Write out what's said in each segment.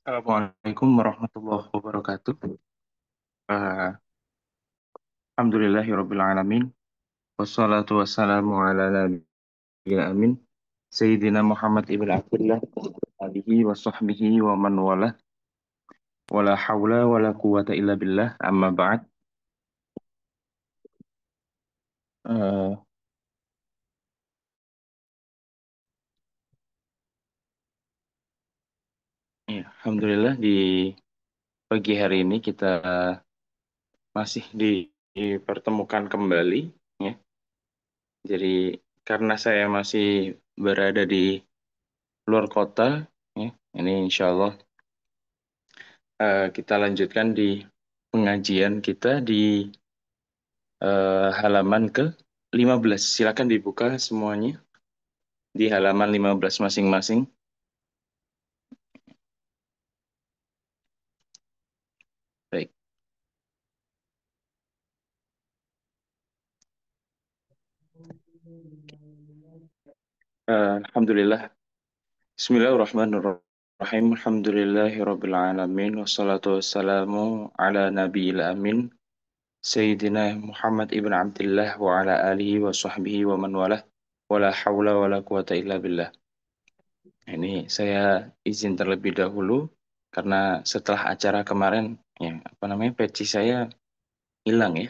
Assalamualaikum warahmatullahi wabarakatuh. Eh, Alhamdulillahirabbil alamin. Wassalatu wassalamu ala nabiyil amin. Sayyidina Muhammad ibn Abdullah alihi wa sahbihi wa man wala. Wala hawla wala quwata illa billah. Amma ba'd. Eh, ya, Alhamdulillah di pagi hari ini kita masih dipertemukan kembali, ya. Jadi karena saya masih berada di luar kota, ya, ini insya Allah kita lanjutkan di pengajian kita di halaman ke-15. Silakan dibuka semuanya di halaman 15 masing-masing. Baik. Alhamdulillah. Bismillahirrahmanirrahim. Alhamdulillahirabbil alamin wassalatu wassalamu ala nabiyil amin Sayyidina Muhammad ibn Abdullah wa ala alihi wa sahbihi wa man walah. Wala hawla wala quwata illa billah. Ini saya izin terlebih dahulu karena setelah acara kemarin, ya apa namanya, peci saya hilang, ya.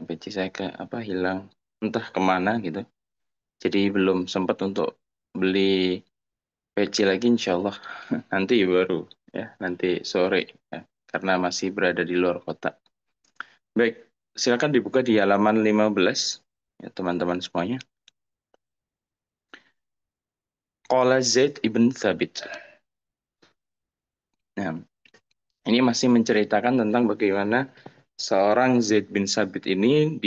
Peci saya ke apa hilang, entah kemana gitu. Jadi belum sempat untuk beli peci lagi, insya Allah nanti baru, ya, nanti sore, ya, karena masih berada di luar kota. Baik, silakan dibuka di halaman 15, ya teman-teman semuanya. Qala Zaid ibn Thabit. Nah, ini masih menceritakan tentang bagaimana seorang Zaid bin Thabit ini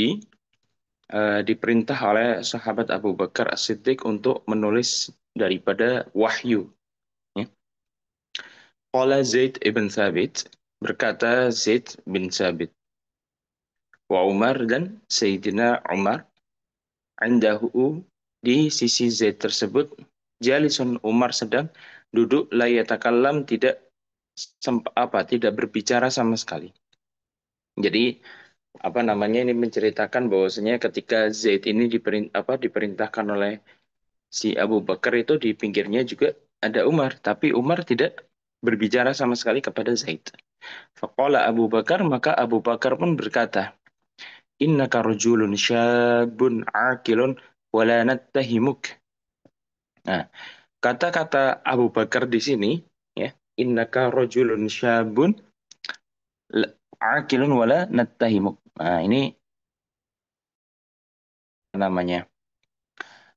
diperintah oleh sahabat Abu Bakar As-Siddiq untuk menulis daripada wahyu. Ya. Qala Zaid ibn Thabit, berkata Zaid bin Thabit, wa Umar, dan Sayyidina Umar, indahu, di sisi Zaid tersebut, jalisun, Umar sedang duduk, la yatakallam, tidak berbicara sama sekali. Jadi apa namanya, ini menceritakan bahwasanya ketika Zaid ini diperintahkan oleh si Abu Bakar, itu di pinggirnya juga ada Umar, tapi Umar tidak berbicara sama sekali kepada Zaid. Faqala Abu Bakar, maka Abu Bakar pun berkata, innaka rajulun syabun aqilun wala nattahimuk. Nah, kata-kata Abu Bakar di sini, ya, innaka rajulun syabun aqilun wala nattahimuk. Nah, ini namanya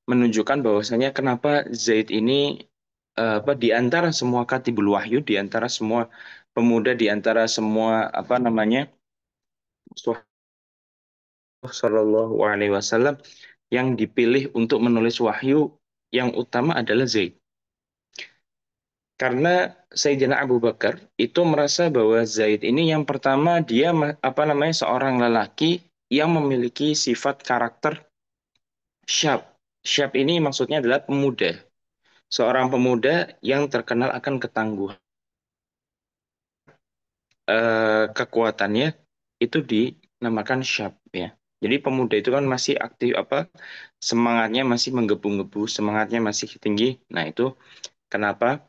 menunjukkan bahwasanya kenapa Zaid ini di antara semua katibul wahyu, di antara semua pemuda, di antara semua apa namanya Rasulullah Shallallahu Alaihi Wasallam, yang dipilih untuk menulis wahyu yang utama adalah Zaid. Karena Sayyidina Abu Bakar itu merasa bahwa Zaid ini yang pertama, dia apa namanya, seorang lelaki yang memiliki sifat karakter syab. Syab ini maksudnya adalah pemuda. Seorang pemuda yang terkenal akan ketangguhan, kekuatannya itu dinamakan syab, ya. Jadi pemuda itu kan masih aktif, semangatnya masih menggebu-gebu, semangatnya masih tinggi. Nah, itu kenapa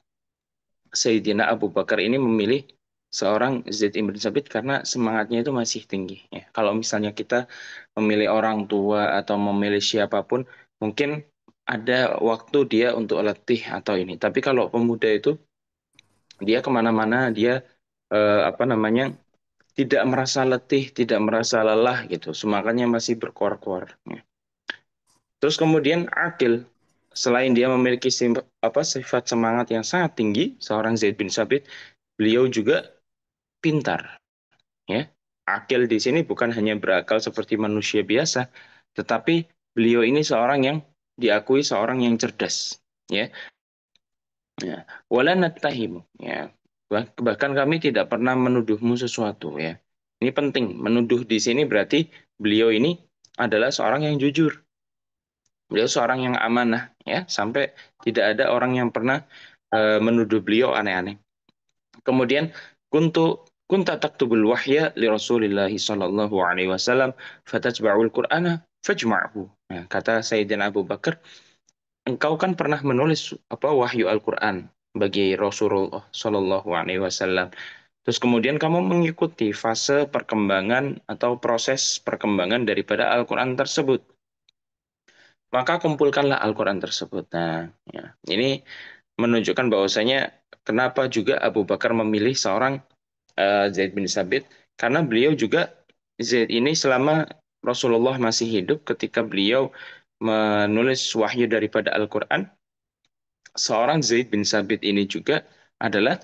Sayyidina Abu Bakar ini memilih seorang Zaid ibn Sabit, karena semangatnya itu masih tinggi, ya. Kalau misalnya kita memilih orang tua atau memilih siapapun, mungkin ada waktu dia untuk letih atau ini. Tapi kalau pemuda itu dia kemana-mana dia apa namanya tidak merasa letih, tidak merasa lelah gitu. Semangatnya masih berkoar-koar. Ya. Terus kemudian akil, selain dia memiliki sifat semangat yang sangat tinggi, seorang Zaid bin Sabit, beliau juga pintar. Ya, akil di sini bukan hanya berakal seperti manusia biasa, tetapi beliau ini seorang yang diakui seorang yang cerdas. Ya, ya. Wala nattahimu. Ya, bahkan kami tidak pernah menuduhmu sesuatu. Ya, ini penting. Menuduh di sini berarti beliau ini adalah seorang yang jujur. Beliau seorang yang amanah, ya, sampai tidak ada orang yang pernah menuduh beliau aneh-aneh. Kemudian kunta taktubul wahya li Rasulillah sallallahu alaihi wasallam fatatba'ul Qur'ana fajma'hu. Nah, kata Sayyidina Abu Bakar, engkau kan pernah menulis apa wahyu Al-Qur'an bagi Rasulullah sallallahu alaihi wasallam. Terus kemudian kamu mengikuti fase perkembangan atau proses perkembangan daripada Al-Qur'an tersebut. Maka kumpulkanlah Al-Qur'an tersebut. Nah, ya. Ini menunjukkan bahwasanya kenapa juga Abu Bakar memilih seorang Zaid bin Sabit karena beliau juga Zaid ini selama Rasulullah masih hidup ketika beliau menulis wahyu daripada Al-Qur'an, seorang Zaid bin Sabit ini juga adalah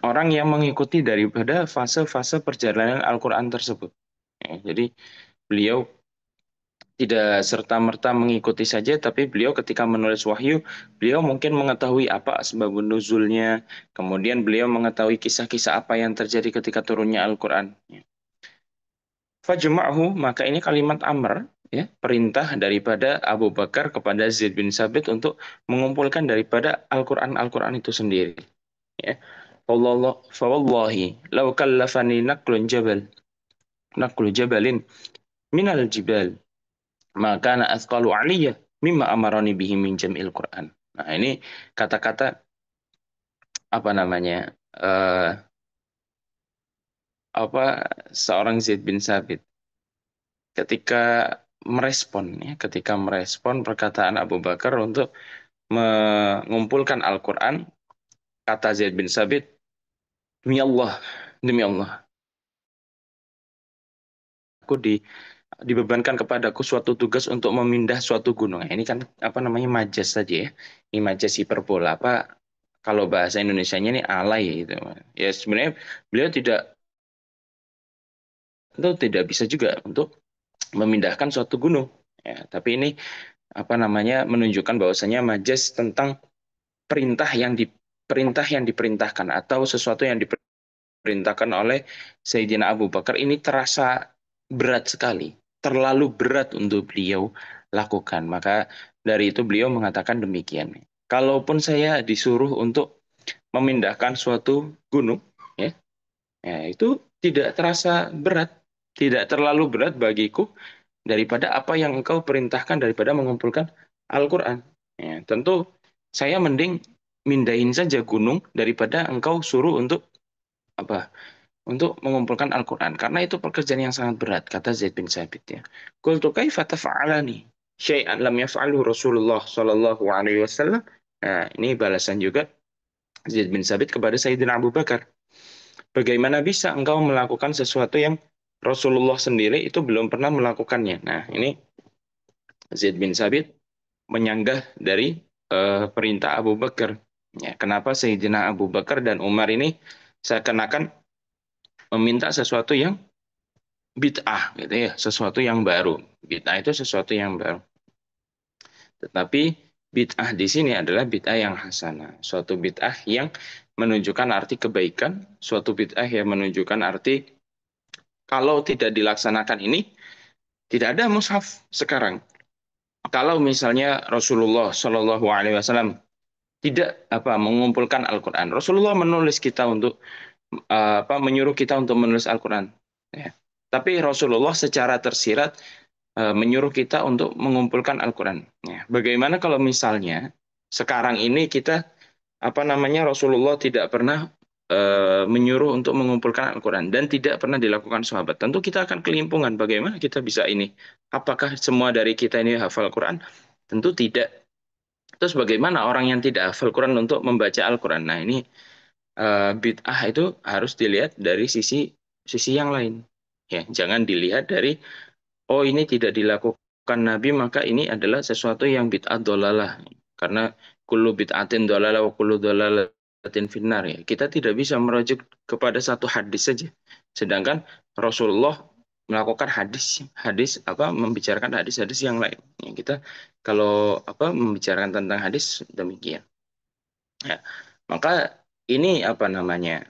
orang yang mengikuti daripada fase-fase perjalanan Al-Qur'an tersebut. Ya, jadi beliau tidak serta-merta mengikuti saja, tapi beliau ketika menulis wahyu, beliau mungkin mengetahui apa sebab nuzulnya, kemudian beliau mengetahui kisah-kisah apa yang terjadi ketika turunnya Al-Quran. Fajma'hu, maka ini kalimat amr, ya, perintah daripada Abu Bakar kepada Zaid bin Sabit untuk mengumpulkan daripada Al-Quran itu sendiri. Ya. Fawallahi, law kallafani naqlu jabalin minal jibal, maka na asqalu aliyah mimma amarani bihi min jam'il Quran. Nah, ini kata-kata apa namanya? eh apa seorang Zaid bin Sabit ketika ketika merespon perkataan Abu Bakar untuk mengumpulkan Al-Qur'an, kata Zaid bin Sabit, demi Allah, aku dibebankan kepadaku suatu tugas untuk memindah suatu gunung. Ini kan apa namanya majas saja ya. Ini majas hiperbola apa kalau bahasa Indonesianya ini alay gitu. Ya sebenarnya beliau tidak bisa juga untuk memindahkan suatu gunung. Ya, tapi ini apa namanya menunjukkan bahwasanya majas tentang perintah yang diperintahkan atau sesuatu yang diperintahkan oleh Sayyidina Abu Bakar ini terasa berat sekali, terlalu berat untuk beliau lakukan. Maka dari itu beliau mengatakan demikian. Kalaupun saya disuruh untuk memindahkan suatu gunung, ya, ya itu tidak terasa berat, tidak terlalu berat bagiku daripada apa yang engkau perintahkan daripada mengumpulkan Al-Quran. Ya, tentu saya mending mindahin saja gunung daripada engkau suruh untuk apa? Untuk mengumpulkan Al-Quran. Karena itu pekerjaan yang sangat berat, kata Zaid bin Sabit ya. Qultu kaifa taf'alani syai'an lam yaf'alhu Rasulullah sallallahu alaihi wasallam. Nah, ini balasan juga Zaid bin Sabit kepada Sayyidina Abu Bakar. Bagaimana bisa engkau melakukan sesuatu yang Rasulullah sendiri itu belum pernah melakukannya. Nah, ini Zaid bin Sabit menyanggah dari perintah Abu Bakar. Ya, kenapa Sayyidina Abu Bakar dan Umar ini seakan-akan meminta sesuatu yang bid'ah gitu ya, sesuatu yang baru. Bid'ah itu sesuatu yang baru. Tetapi bid'ah di sini adalah bid'ah yang hasanah, suatu bid'ah yang menunjukkan arti kebaikan, suatu bid'ah yang menunjukkan arti kalau tidak dilaksanakan ini tidak ada mushaf sekarang. Kalau misalnya Rasulullah Shallallahu Alaihi Wasallam tidak mengumpulkan Al-Quran, Rasulullah menulis kita untuk menyuruh kita untuk menulis Al-Quran. Ya. Tapi Rasulullah secara tersirat menyuruh kita untuk mengumpulkan Al-Quran. Ya. Bagaimana kalau misalnya sekarang ini kita Rasulullah tidak pernah menyuruh untuk mengumpulkan Al-Quran dan tidak pernah dilakukan sahabat. Tentu kita akan kelimpungan. Bagaimana kita bisa ini? Apakah semua dari kita ini hafal Al-Quran? Tentu tidak. Terus bagaimana orang yang tidak hafal Quran untuk membaca Al-Quran? Nah ini bid'ah itu harus dilihat dari sisi sisi yang lain. Ya, jangan dilihat dari oh ini tidak dilakukan Nabi maka ini adalah sesuatu yang bid'ah dolalah. Karena kullu bid'atin dolalah wa kullu dolalatin finnar ya. Kita tidak bisa merujuk kepada satu hadis saja. Sedangkan Rasulullah melakukan hadis hadis apa membicarakan hadis-hadis yang lain. Ya, kita kalau apa membicarakan tentang hadis demikian. Ya. Maka ini apa namanya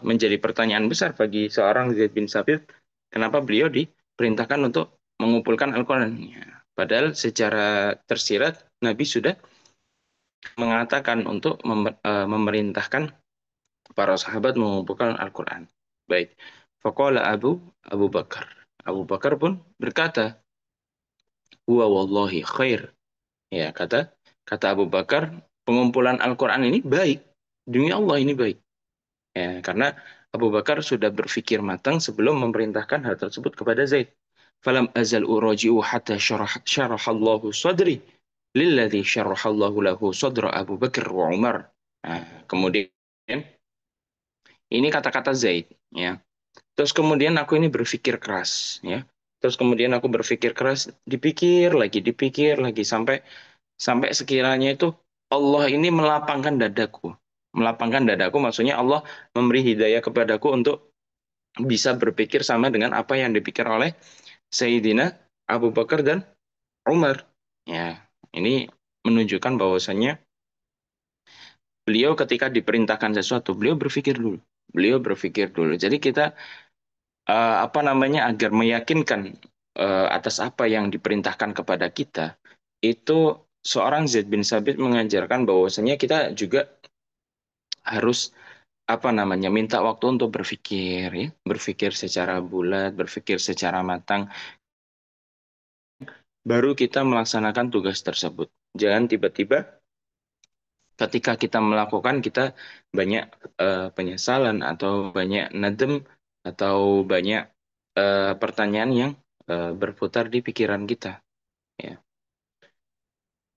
menjadi pertanyaan besar bagi seorang Zaid bin Sabit, kenapa beliau diperintahkan untuk mengumpulkan Al-Quran. Ya. Padahal secara tersirat Nabi sudah mengatakan untuk memerintahkan para sahabat mengumpulkan Al-Quran. Baik. Faqala Abu Bakar. Abu Bakar pun berkata, "Huwa wallahi khair." Ya, kata kata Abu Bakar, pengumpulan Al-Quran ini baik. Demi Allah ini baik. Ya, karena Abu Bakar sudah berpikir matang sebelum memerintahkan hal tersebut kepada Zaid. Falam azal uraji'u hatta syarahallahu sadri lilladzi syarahallahu lahu sadra Abu Bakar wa Umar. Nah, kemudian ini kata-kata Zaid, ya. Terus kemudian aku ini berpikir keras, ya. Terus kemudian aku berpikir keras, dipikir lagi sampai sampai sekiranya itu Allah ini melapangkan dadaku. Melapangkan dadaku maksudnya Allah memberi hidayah kepadaku untuk bisa berpikir sama dengan apa yang dipikir oleh Sayyidina Abu Bakar dan Umar. Ya, ini menunjukkan bahwasannya beliau ketika diperintahkan sesuatu, beliau berpikir dulu. Beliau berpikir dulu. Jadi kita apa namanya agar meyakinkan atas apa yang diperintahkan kepada kita, itu seorang Zaid bin Sabit mengajarkan bahwasanya kita juga harus apa namanya minta waktu untuk berpikir ya, berpikir secara bulat, berpikir secara matang, baru kita melaksanakan tugas tersebut. Jangan tiba-tiba ketika kita melakukan kita banyak penyesalan atau banyak nadem atau banyak pertanyaan yang berputar di pikiran kita. Ya.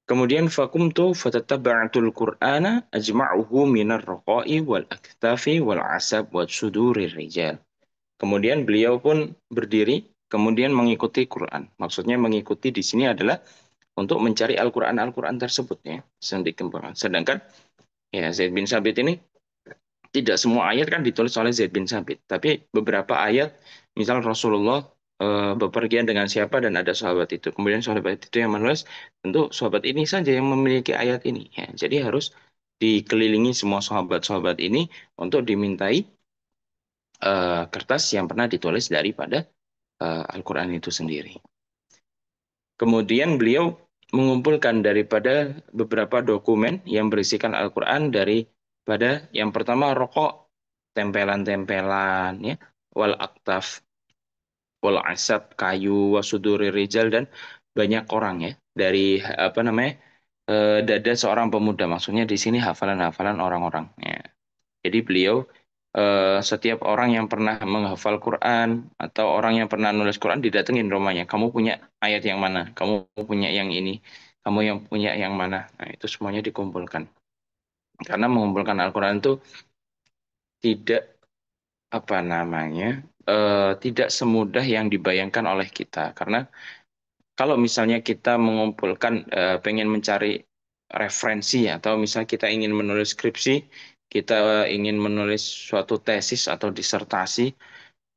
Kemudian fakumtu fatattaba'atul Qur'ana ajma'uhu minar raqa'i wal aktafi wal asab wa sudurir rijal. Kemudian beliau pun berdiri, kemudian mengikuti Quran. Maksudnya mengikuti di sini adalah untuk mencari Al-Quran tersebut ya, sedang dikembangkan. Sedangkan ya Zaid bin Sabit ini tidak semua ayat kan ditulis oleh Zaid bin Sabit, tapi beberapa ayat, misal Rasulullah bepergian dengan siapa dan ada sahabat itu. Kemudian sahabat itu yang menulis, tentu sahabat ini saja yang memiliki ayat ini. Ya, jadi harus dikelilingi semua sahabat-sahabat ini untuk dimintai kertas yang pernah ditulis daripada Al-Quran itu sendiri. Kemudian beliau mengumpulkan daripada beberapa dokumen yang berisikan Al-Quran daripada yang pertama rokok, tempelan-tempelan, ya, wal aktaf, wal asab, kayu, wasuduri rijal dan banyak orang ya dari apa namanya dada seorang pemuda. Maksudnya di sini hafalan-hafalan orang-orang. Ya. Jadi beliau setiap orang yang pernah menghafal Quran atau orang yang pernah nulis Quran didatengin rumahnya. Kamu punya ayat yang mana? Kamu punya yang ini? Kamu yang punya yang mana? Nah, itu semuanya dikumpulkan. Karena mengumpulkan Al-Quran itu tidak apa namanya tidak semudah yang dibayangkan oleh kita. Karena kalau misalnya kita mengumpulkan pengen mencari referensi atau misalnya kita ingin menulis skripsi, kita ingin menulis suatu tesis atau disertasi,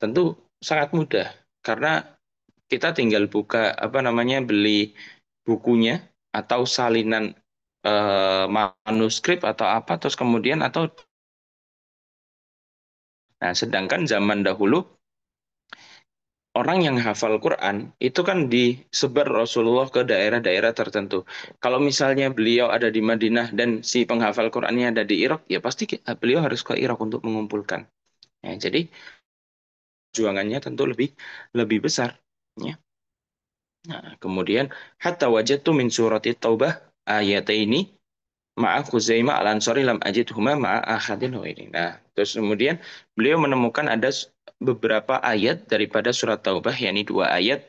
tentu sangat mudah karena kita tinggal buka apa namanya beli bukunya atau salinan manuskrip atau apa terus kemudian atau nah sedangkan zaman dahulu orang yang hafal Quran itu kan disebar Rasulullah ke daerah-daerah tertentu. Kalau misalnya beliau ada di Madinah dan si penghafal Qurannya ada di Irak, ya pasti beliau harus ke Irak untuk mengumpulkan. Ya, jadi perjuangannya tentu lebih lebih besar. Ya. Nah, kemudian hatta wajadtu min surati Taubah ayataini ma'a Khuzaimah al-Ansari lam ajidhuma ma'a ahadin ghairi. Nah, terus kemudian beliau menemukan ada beberapa ayat daripada surat Taubah yakni dua ayat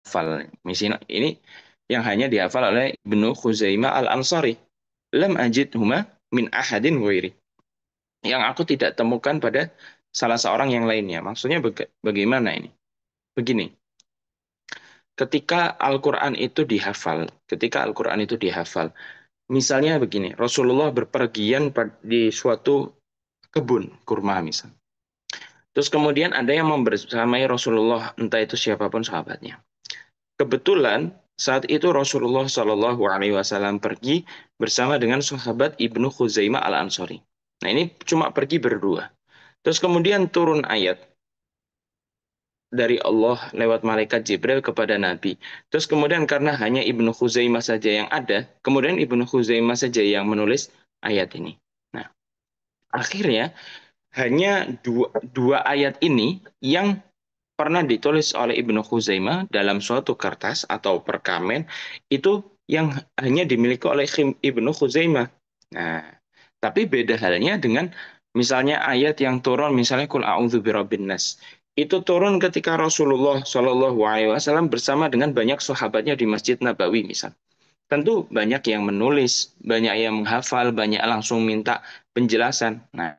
hafal. Misalnya ini yang hanya dihafal oleh Ibnu Khuzaimah Al-Ansari. Lam ajidhuma min ahadin ghairi. Yang aku tidak temukan pada salah seorang yang lainnya. Maksudnya bagaimana ini? Begini, ketika Al-Quran itu dihafal, misalnya begini, Rasulullah berpergian di suatu kebun kurma misal. Terus kemudian ada yang membersamai Rasulullah, entah itu siapapun sahabatnya. Kebetulan saat itu Rasulullah Shallallahu Alaihi Wasallam pergi bersama dengan sahabat Ibnu Khuzaimah Al Ansori. Nah ini cuma pergi berdua. Terus kemudian turun ayat dari Allah lewat malaikat Jibril kepada Nabi. Terus kemudian karena hanya Ibnu Khuzaimah saja yang ada, kemudian Ibnu Khuzaimah saja yang menulis ayat ini. Nah, akhirnya hanya dua ayat ini yang pernah ditulis oleh Ibnu Khuzaimah dalam suatu kertas atau perkamen itu yang hanya dimiliki oleh Ibnu Khuzaimah. Nah, tapi beda halnya dengan misalnya ayat yang turun misalnya Qul a'udzu birabbin nas. Itu turun ketika Rasulullah Shallallahu Alaihi Wasallam bersama dengan banyak sahabatnya di Masjid Nabawi misal. Tentu banyak yang menulis, banyak yang menghafal, banyak langsung minta penjelasan. Nah,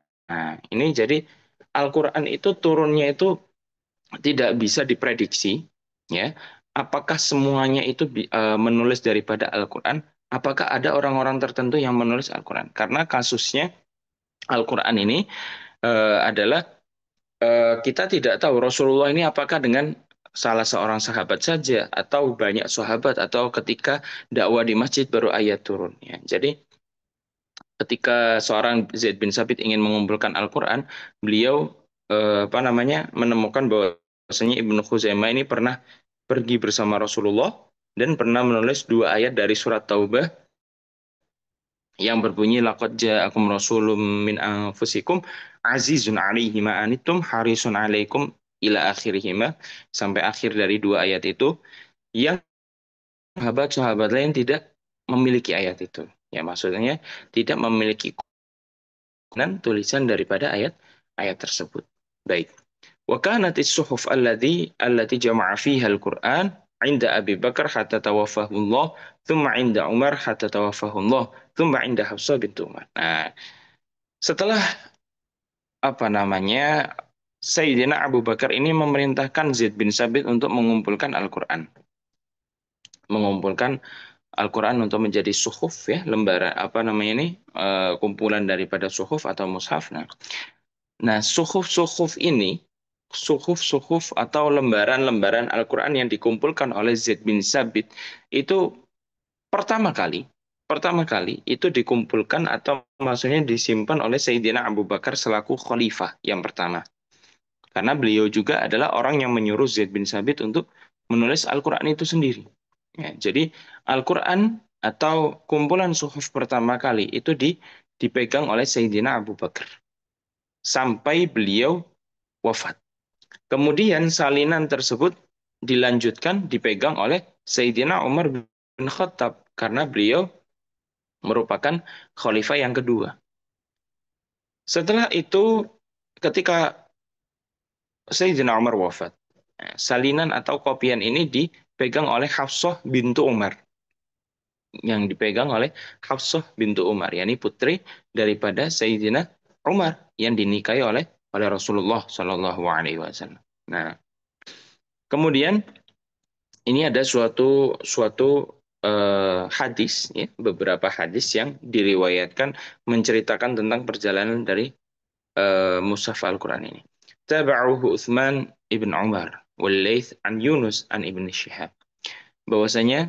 ini jadi Al-Quran itu turunnya itu tidak bisa diprediksi, ya. Apakah semuanya itu menulis daripada Al-Quran? Apakah ada orang-orang tertentu yang menulis Al-Quran? Karena kasusnya Al-Quran ini adalah kita tidak tahu Rasulullah ini apakah dengan salah seorang sahabat saja atau banyak sahabat atau ketika dakwah di masjid baru ayat turun. Ya. Jadi ketika seorang Zaid bin Sabit ingin mengumpulkan Al-Quran, beliau apa namanya menemukan bahwasanya Ibnu Khuzaimah ini pernah pergi bersama Rasulullah dan pernah menulis dua ayat dari surat Taubah yang berbunyi laqad ja'akum rasulun min anfusikum azizun 'alaihi ma anittum harisun 'alaikum ila akhirihima sampai akhir dari dua ayat itu yang sahabat-sahabat lain tidak memiliki ayat itu. Ya maksudnya tidak memiliki tulisan daripada ayat-ayat tersebut. Baik. Wa kanat as-suhuf allati jama'a fiha al-Qur'an 'inda Abi Bakar hatta tawaffahu Allah, thumma 'inda Umar hatta tawaffahu Allah, thumma 'inda Hafsah bint Umar. Nah, setelah apa namanya Sayyidina Abu Bakar ini memerintahkan Zaid bin Sabit untuk mengumpulkan Al-Qur'an. Mengumpulkan Al-Quran untuk menjadi suhuf ya lembaran apa namanya ini kumpulan daripada suhuf atau mushaf. Nah, suhuf-suhuf atau lembaran-lembaran Al-Quran yang dikumpulkan oleh Zaid bin Sabit itu pertama kali pertama kali itu dikumpulkan atau maksudnya disimpan oleh Sayyidina Abu Bakar selaku khalifah yang pertama. Karena beliau juga adalah orang yang menyuruh Zaid bin Sabit untuk menulis Al-Quran itu sendiri. Ya, jadi Al-Quran atau kumpulan suhuf pertama kali itu dipegang oleh Sayyidina Abu Bakar sampai beliau wafat. Kemudian salinan tersebut dilanjutkan dipegang oleh Sayyidina Umar bin Khattab karena beliau merupakan khalifah yang kedua. Setelah itu ketika Sayyidina Umar wafat, salinan atau kopian ini dipegang oleh Hafsah bintu Umar. Yang dipegang oleh Hafsah bintu Umar, yakni putri daripada Sayyidina Umar yang dinikahi oleh Rasulullah Shallallahu Alaihi Wasallam. Nah, kemudian ini ada suatu suatu hadis, ya, beberapa hadis yang diriwayatkan menceritakan tentang perjalanan dari mushaf Al-Quran ini. Taba'uhu Uthman ibn Umar wal Laits an Yunus an ibn Shihab. Bahwasanya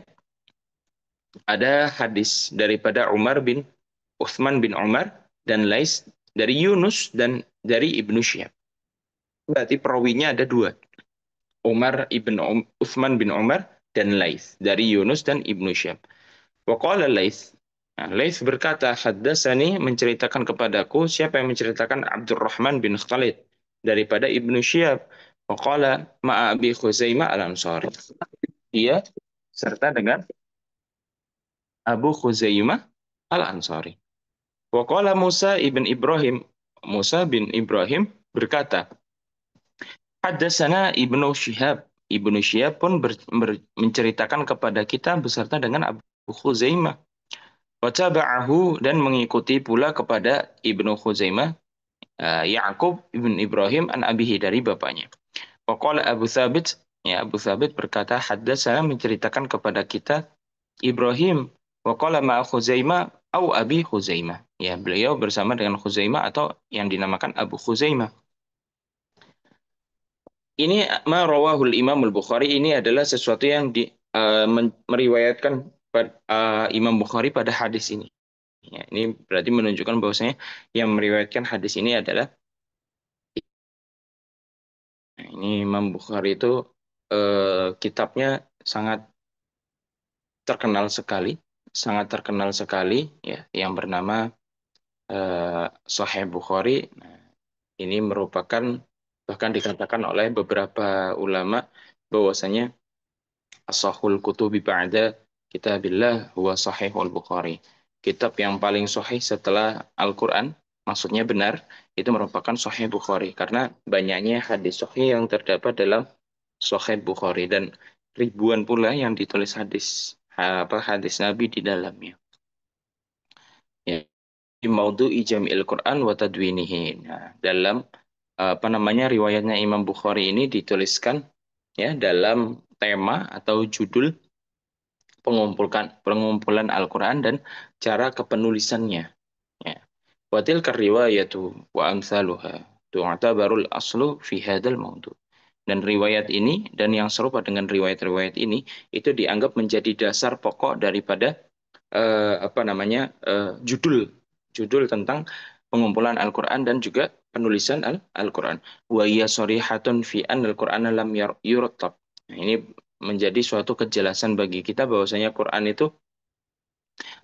ada hadis daripada Uthman bin Umar dan Laits dari Yunus dan dari Ibnu Syihab. Berarti perawinya ada dua. Uthman bin Umar dan Laits dari Yunus dan Ibnu Syihab. Wa qala Laits. Nah, Laits berkata, haddatsani menceritakan kepadaku siapa yang menceritakan Abdurrahman bin Khalid daripada Ibnu Syihab. Wa qala ma'a Abi Khuzaimah al-Ansari. Dia serta dengan Abu Khuzaimah al-Ansari. Wa qala Musa ibn Ibrahim. Musa bin Ibrahim berkata, haddatsana Ibnu Syihab Ibnu Syihab pun menceritakan kepada kita beserta dengan Abu Khuzaimah. Wa tabi'ahu, dan mengikuti pula kepada Ibnu Khuzaimah Ya'qub ibn Ibrahim an abihi, dari bapaknya. Wa qala Abu Thabit, ya Abu Thabit berkata, haddatsana, menceritakan kepada kita Ibrahim, wa qala ma Khuzaimah au Abi Khuzaimah. Ya, beliau bersama dengan Khuzaimah atau yang dinamakan Abu Khuzaimah. Ini ma rawahul Imam Al-Bukhari, ini adalah sesuatu yang meriwayatkan Imam Bukhari pada hadis ini. Ya, ini berarti menunjukkan bahwasanya yang meriwayatkan hadis ini adalah ini Imam Bukhari itu kitabnya sangat terkenal sekali, sangat terkenal sekali ya, yang bernama Sahih Bukhari. Nah, ini merupakan, bahkan dikatakan oleh beberapa ulama bahwasanya Ashahul kutubi ba'da kitabillah huwa Sahihul Bukhari. Kitab yang paling sahih setelah Al-Quran, maksudnya benar, itu merupakan Sahih Bukhari. Karena banyaknya hadis sahih yang terdapat dalam Sahih Bukhari. Dan ribuan pula yang ditulis hadis Nabi di dalamnya. Ya. Di Maudu'i Jam'il Quran wa Tadwinihi. Nah, dalam riwayatnya Imam Bukhari ini dituliskan ya dalam tema atau judul pengumpulan Al-Quran dan cara kepenulisannya. Ya. Wa tilka riwayatu wa amsaluha tu'tabarul aslu fi hadzal maudu'. Dan riwayat ini dan yang serupa dengan riwayat-riwayat ini itu dianggap menjadi dasar pokok daripada judul judul tentang pengumpulan Al-Quran dan juga penulisan Al-Quran. Wa hiya sharihatun fi an Al-Quran lam yurtab. Nah, ini menjadi suatu kejelasan bagi kita bahwasanya Quran itu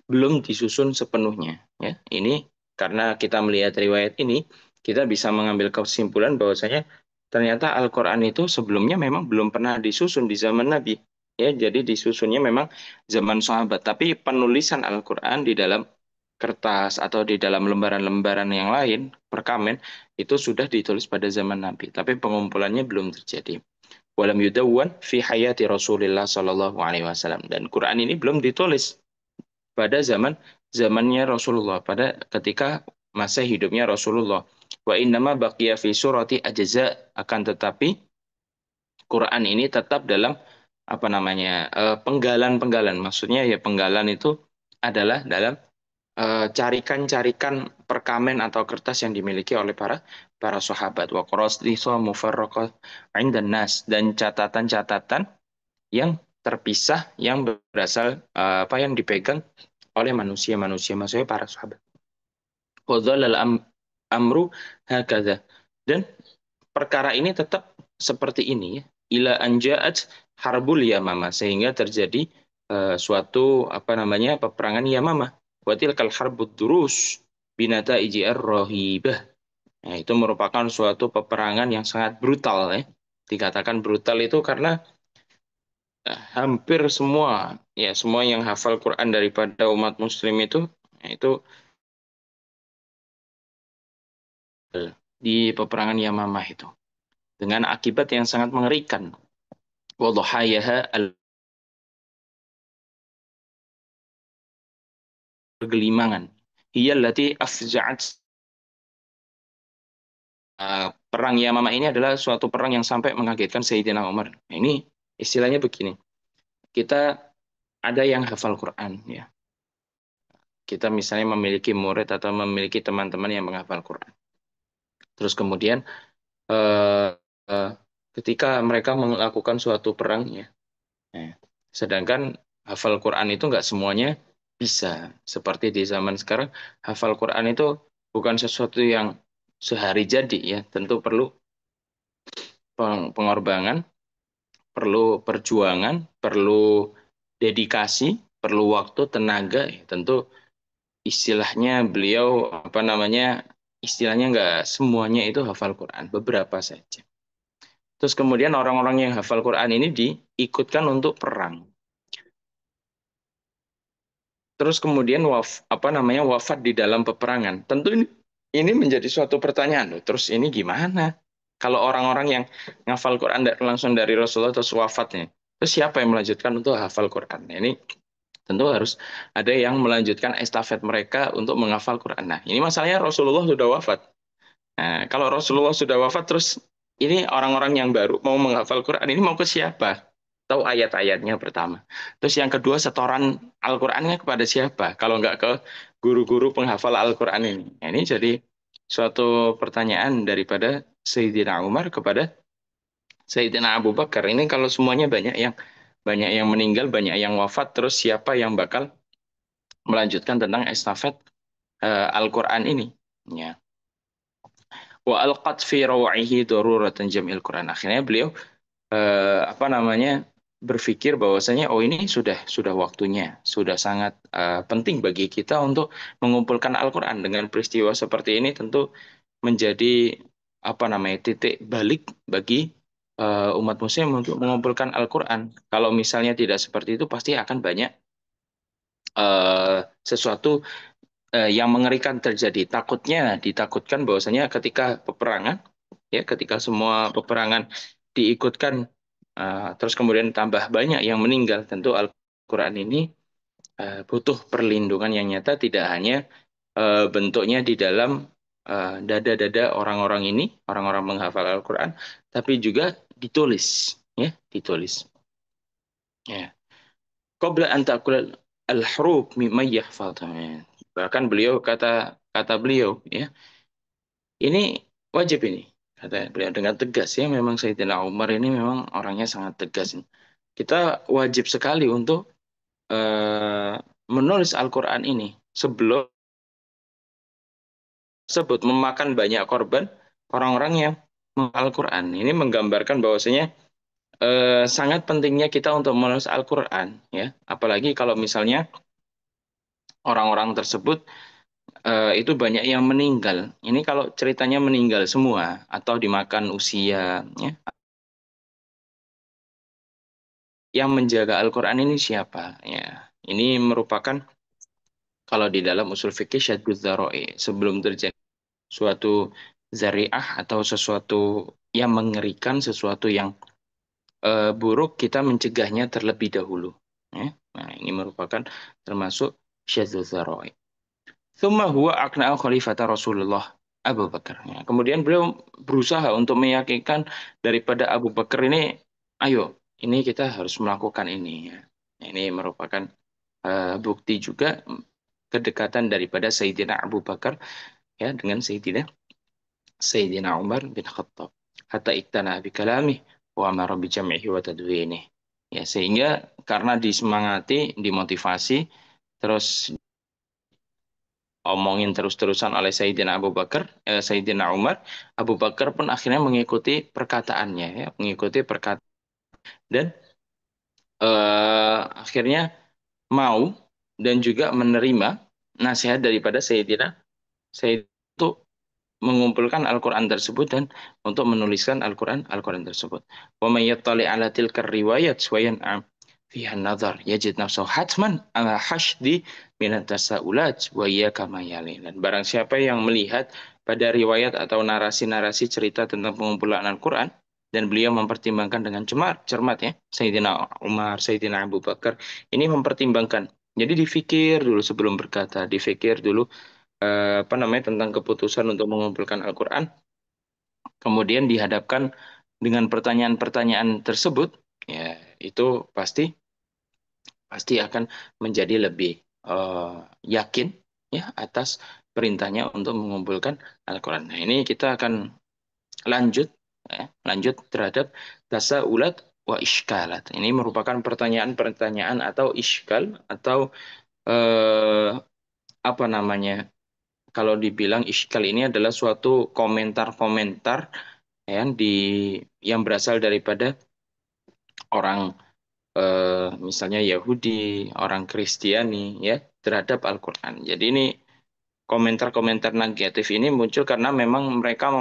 belum disusun sepenuhnya. Ya, ini karena kita melihat riwayat ini, kita bisa mengambil kesimpulan bahwasanya ternyata Al-Quran itu sebelumnya memang belum pernah disusun di zaman Nabi. Ya, jadi disusunnya memang zaman sahabat. Tapi penulisan Al-Quran di dalam kertas atau di dalam lembaran-lembaran yang lain, perkamen, itu sudah ditulis pada zaman Nabi. Tapi pengumpulannya belum terjadi. Walam yudawwan fi hayati Rasulillah Shallallahu Alaihi Wasallam. Dan Quran ini belum ditulis pada zamannya Rasulullah, pada ketika masa hidupnya Rasulullah. Wa innama baqiya fi surati ajza, akan tetapi Quran ini tetap dalam penggalan-penggalan. Maksudnya ya penggalan itu adalah dalam carikan-carikan perkamen atau kertas yang dimiliki oleh para para sahabat. Wa qarasdisa mufarraqah 'indan nas, dan catatan-catatan yang terpisah yang berasal yang dipegang oleh manusia-manusia, maksudnya para sahabat. Wadhallal amru hakadha. Dan perkara ini tetap seperti ini ya. Ila anja'at harbul yamamah, sehingga terjadi suatu peperangan Yamamah. Wa tilkal harbud durus binata ijr rohibah. Nah, itu merupakan suatu peperangan yang sangat brutal ya. Dikatakan brutal itu karena hampir semua ya, semua yang hafal Quran daripada umat muslim itu di peperangan Yamamah itu dengan akibat yang sangat mengerikan. Wadhahayaha al-gelimangan. Hiya allati afja'at. Perang Yamamah ini adalah suatu perang yang sampai mengagetkan Sayyidina Umar. Nah, ini istilahnya begini. Kita ada yang hafal Quran ya. Kita misalnya memiliki murid atau memiliki teman-teman yang menghafal Quran. Terus kemudian eh, eh, ketika mereka melakukan suatu perang ya, nah, sedangkan hafal Quran itu nggak semuanya bisa. Seperti di zaman sekarang, hafal Quran itu bukan sesuatu yang sehari jadi ya. Tentu perlu pengorbanan, perlu perjuangan, perlu dedikasi, perlu waktu, tenaga. Ya. Tentu istilahnya beliau istilahnya nggak semuanya itu hafal Quran, beberapa saja. Terus kemudian orang-orang yang hafal Quran ini diikutkan untuk perang. Terus kemudian wafat di dalam peperangan. Tentu ini menjadi suatu pertanyaan loh. Terus ini gimana? Kalau orang-orang yang ngafal Quran langsung dari Rasulullah terus wafatnya, terus siapa yang melanjutkan untuk hafal Quran? Nah, ini tentu harus ada yang melanjutkan estafet mereka untuk menghafal Quran. Nah, ini masalahnya Rasulullah sudah wafat. Nah, kalau Rasulullah sudah wafat, terus ini orang-orang yang baru mau menghafal Quran ini mau ke siapa? Tahu ayat-ayatnya pertama. Terus yang kedua, setoran Al-Qurannya kepada siapa? Kalau nggak ke guru-guru penghafal Al-Quran ini. Nah, ini jadi suatu pertanyaan daripada Sayyidina Umar kepada Sayyidina Abu Bakar. Ini kalau semuanya banyak yang meninggal, banyak yang wafat, terus siapa yang bakal melanjutkan tentang estafet Al-Quran ini? Ya. Wa alqat fi rawa'ihi daruratan jam'il Quran. Akhirnya beliau apa namanya berpikir bahwasanya oh ini sudah waktunya, sudah sangat penting bagi kita untuk mengumpulkan Al-Qur'an. Dengan peristiwa seperti ini tentu menjadi apa namanya titik balik bagi umat muslim untuk mengumpulkan Al-Qur'an. Kalau misalnya tidak seperti itu pasti akan banyak sesuatu yang mengerikan terjadi. Ditakutkan bahwasanya ketika peperangan, ya ketika semua peperangan diikutkan, terus kemudian tambah banyak yang meninggal, tentu Al-Quran ini butuh perlindungan yang nyata, tidak hanya bentuknya di dalam dada-dada orang-orang ini, orang-orang menghafal Al-Quran, tapi juga ditulis, ya ditulis. Ya. Qabla an ta'kul al-huruf mimma yahfadha. Bahkan beliau kata kata beliau ya, ini wajib ini. Kata beliau dengan tegas ya, memang Sayyidina Umar ini memang orangnya sangat tegas. Kita wajib sekali untuk eh, menulis Al-Qur'an ini sebelum sebut memakan banyak korban orang-orang yang menghafal Al-Qur'an. Ini menggambarkan bahwasanya sangat pentingnya kita untuk menulis Al-Qur'an ya. Apalagi kalau misalnya orang-orang tersebut itu banyak yang meninggal. Ini kalau ceritanya meninggal semua atau dimakan usia, ya, yang menjaga Al-Quran ini siapa? Ya, ini merupakan kalau di dalam usul fikih syaddu dzara'i, sebelum terjadi suatu zari'ah atau sesuatu yang mengerikan, sesuatu yang buruk, kita mencegahnya terlebih dahulu. Ya. Nah, ini merupakan termasuk syaddu dzara'i. Tsumma huwa aqna'a khalifata Rasulullah Abu Bakar. Ya, kemudian beliau berusaha untuk meyakinkan daripada Abu Bakar ini, ayo, ini kita harus melakukan ini. Ya. Ini merupakan bukti juga kedekatan daripada Sayyidina Abu Bakar ya dengan Sayyidina Umar bin Khattab. Hatta iktana bi kalamih wa amara bi jam'ihi wa tadwinihi. Ya, sehingga karena disemangati, dimotivasi, terus omongin terus-terusan oleh Sayyidina Abu Bakar, Sayyidina Umar, Abu Bakar pun akhirnya mengikuti perkataannya, ya, mengikuti perkataan dan akhirnya mau dan juga menerima nasihat daripada Sayyidina Sayyid untuk mengumpulkan Al-Quran tersebut dan untuk menuliskan Al-Quran tersebut. Wa may yattali ala tilka riwayat wa yan'am fiha nazar yajid nafsahu hatman ala hashdi minat tasaulat wa iyyaka ma yali. Dan barang siapa yang melihat pada riwayat atau narasi-narasi cerita tentang pengumpulan Al-Quran dan beliau mempertimbangkan dengan cermat ya, Sayyidina Umar, Sayyidina Abu Bakar ini mempertimbangkan. Jadi difikir dulu sebelum berkata, difikir dulu apa namanya tentang keputusan untuk mengumpulkan Al-Quran, kemudian dihadapkan dengan pertanyaan-pertanyaan tersebut, ya itu pasti pasti akan menjadi lebih yakin ya atas perintahnya untuk mengumpulkan Al-Quran. Nah ini kita akan lanjut lanjut terhadap tasaulat wa iskalat. Ini merupakan pertanyaan-pertanyaan atau iskal atau eh, apa namanya kalau dibilang iskal ini adalah suatu komentar-komentar yang yang berasal daripada orang misalnya Yahudi, orang Kristiani ya terhadap Al-Qur'an. Jadi ini komentar-komentar negatif ini muncul karena memang mereka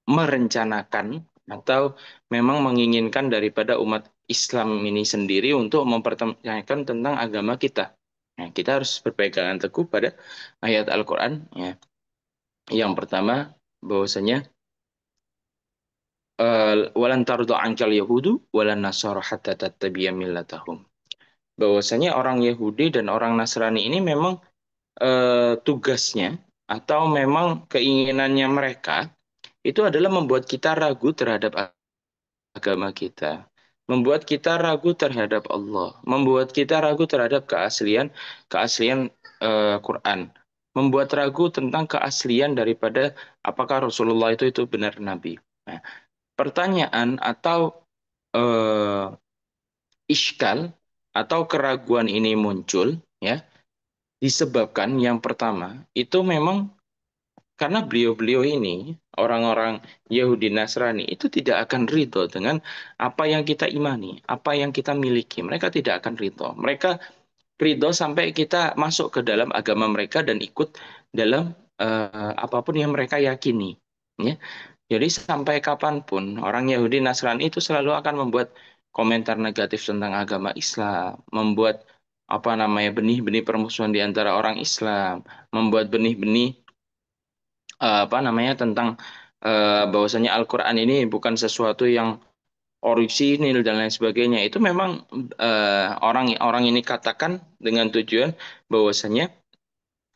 merencanakan atau memang menginginkan daripada umat Islam ini sendiri untuk mempertanyakan tentang agama kita. Nah, kita harus berpegangan teguh pada ayat Al-Qur'an ya. Yang pertama bahwasanya walan tarda ankal yahudu walan nasara hatta tattabi'a millatahum. Bahwasanya orang Yahudi dan orang Nasrani ini memang tugasnya atau memang keinginannya mereka itu adalah membuat kita ragu terhadap agama kita, membuat kita ragu terhadap Allah, membuat kita ragu terhadap keaslian keaslian Quran, membuat ragu tentang keaslian daripada apakah Rasulullah itu benar Nabi. Nah, pertanyaan atau eh, iskal atau keraguan ini muncul ya disebabkan yang pertama itu memang karena beliau-beliau ini, orang-orang Yahudi Nasrani, itu tidak akan ridho dengan apa yang kita imani, apa yang kita miliki. Mereka tidak akan ridho. Mereka ridho sampai kita masuk ke dalam agama mereka dan ikut dalam apapun yang mereka yakini. Ya. Jadi sampai kapanpun orang Yahudi Nasrani itu selalu akan membuat komentar negatif tentang agama Islam, membuat apa namanya benih-benih permusuhan di antara orang Islam, membuat benih-benih apa namanya tentang bahwasanya Al-Quran ini bukan sesuatu yang orisinil dan lain sebagainya. Itu memang orang-orang ini katakan dengan tujuan bahwasanya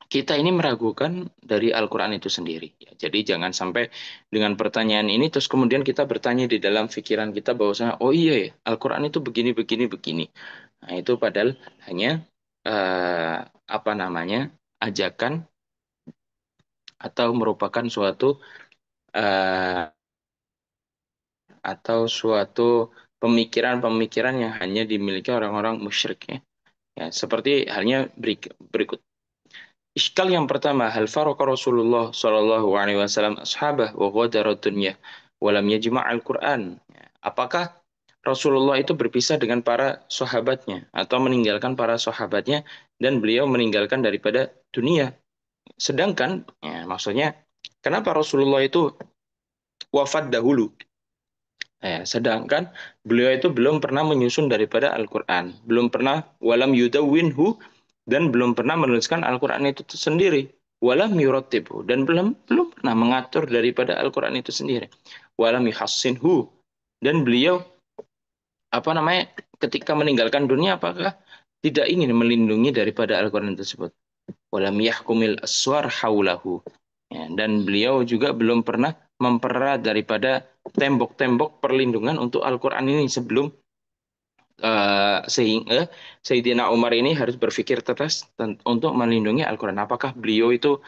kita ini meragukan dari Al-Quran itu sendiri. Ya, jadi jangan sampai dengan pertanyaan ini terus kemudian kita bertanya di dalam pikiran kita bahwasanya oh iya ya Al-Quran itu begini begini begini. Nah, itu padahal hanya eh, apa namanya ajakan atau merupakan suatu eh, atau suatu pemikiran-pemikiran yang hanya dimiliki orang-orang musyrik ya. Ya, seperti halnya berikut. Iskal yang pertama, hal farqa Rasulullah sallallahu alaihi wasallam ashabah wa ghadara dunya wa lam yajma' al-Qur'an. Ya, apakah Rasulullah itu berpisah dengan para sahabatnya atau meninggalkan para sahabatnya dan beliau meninggalkan daripada dunia. Sedangkan ya, maksudnya kenapa Rasulullah itu wafat dahulu? Ya, sedangkan beliau itu belum pernah menyusun daripada Al-Quran, belum pernah walam yudawwinhu dan belum pernah menuliskan Al-Quran itu sendiri, walam yuratibhu dan belum belum pernah mengatur daripada Al-Quran itu sendiri, walam yuhassinhu dan beliau apa namanya ketika meninggalkan dunia apakah tidak ingin melindungi daripada Al-Quran tersebut, walam yahkumil aswar haulahu. Ya, dan beliau juga belum pernah mempererat daripada tembok-tembok perlindungan untuk Al-Quran ini sebelum sehingga Sayyidina Umar ini harus berpikir teras untuk melindungi Al-Quran. Apakah beliau itu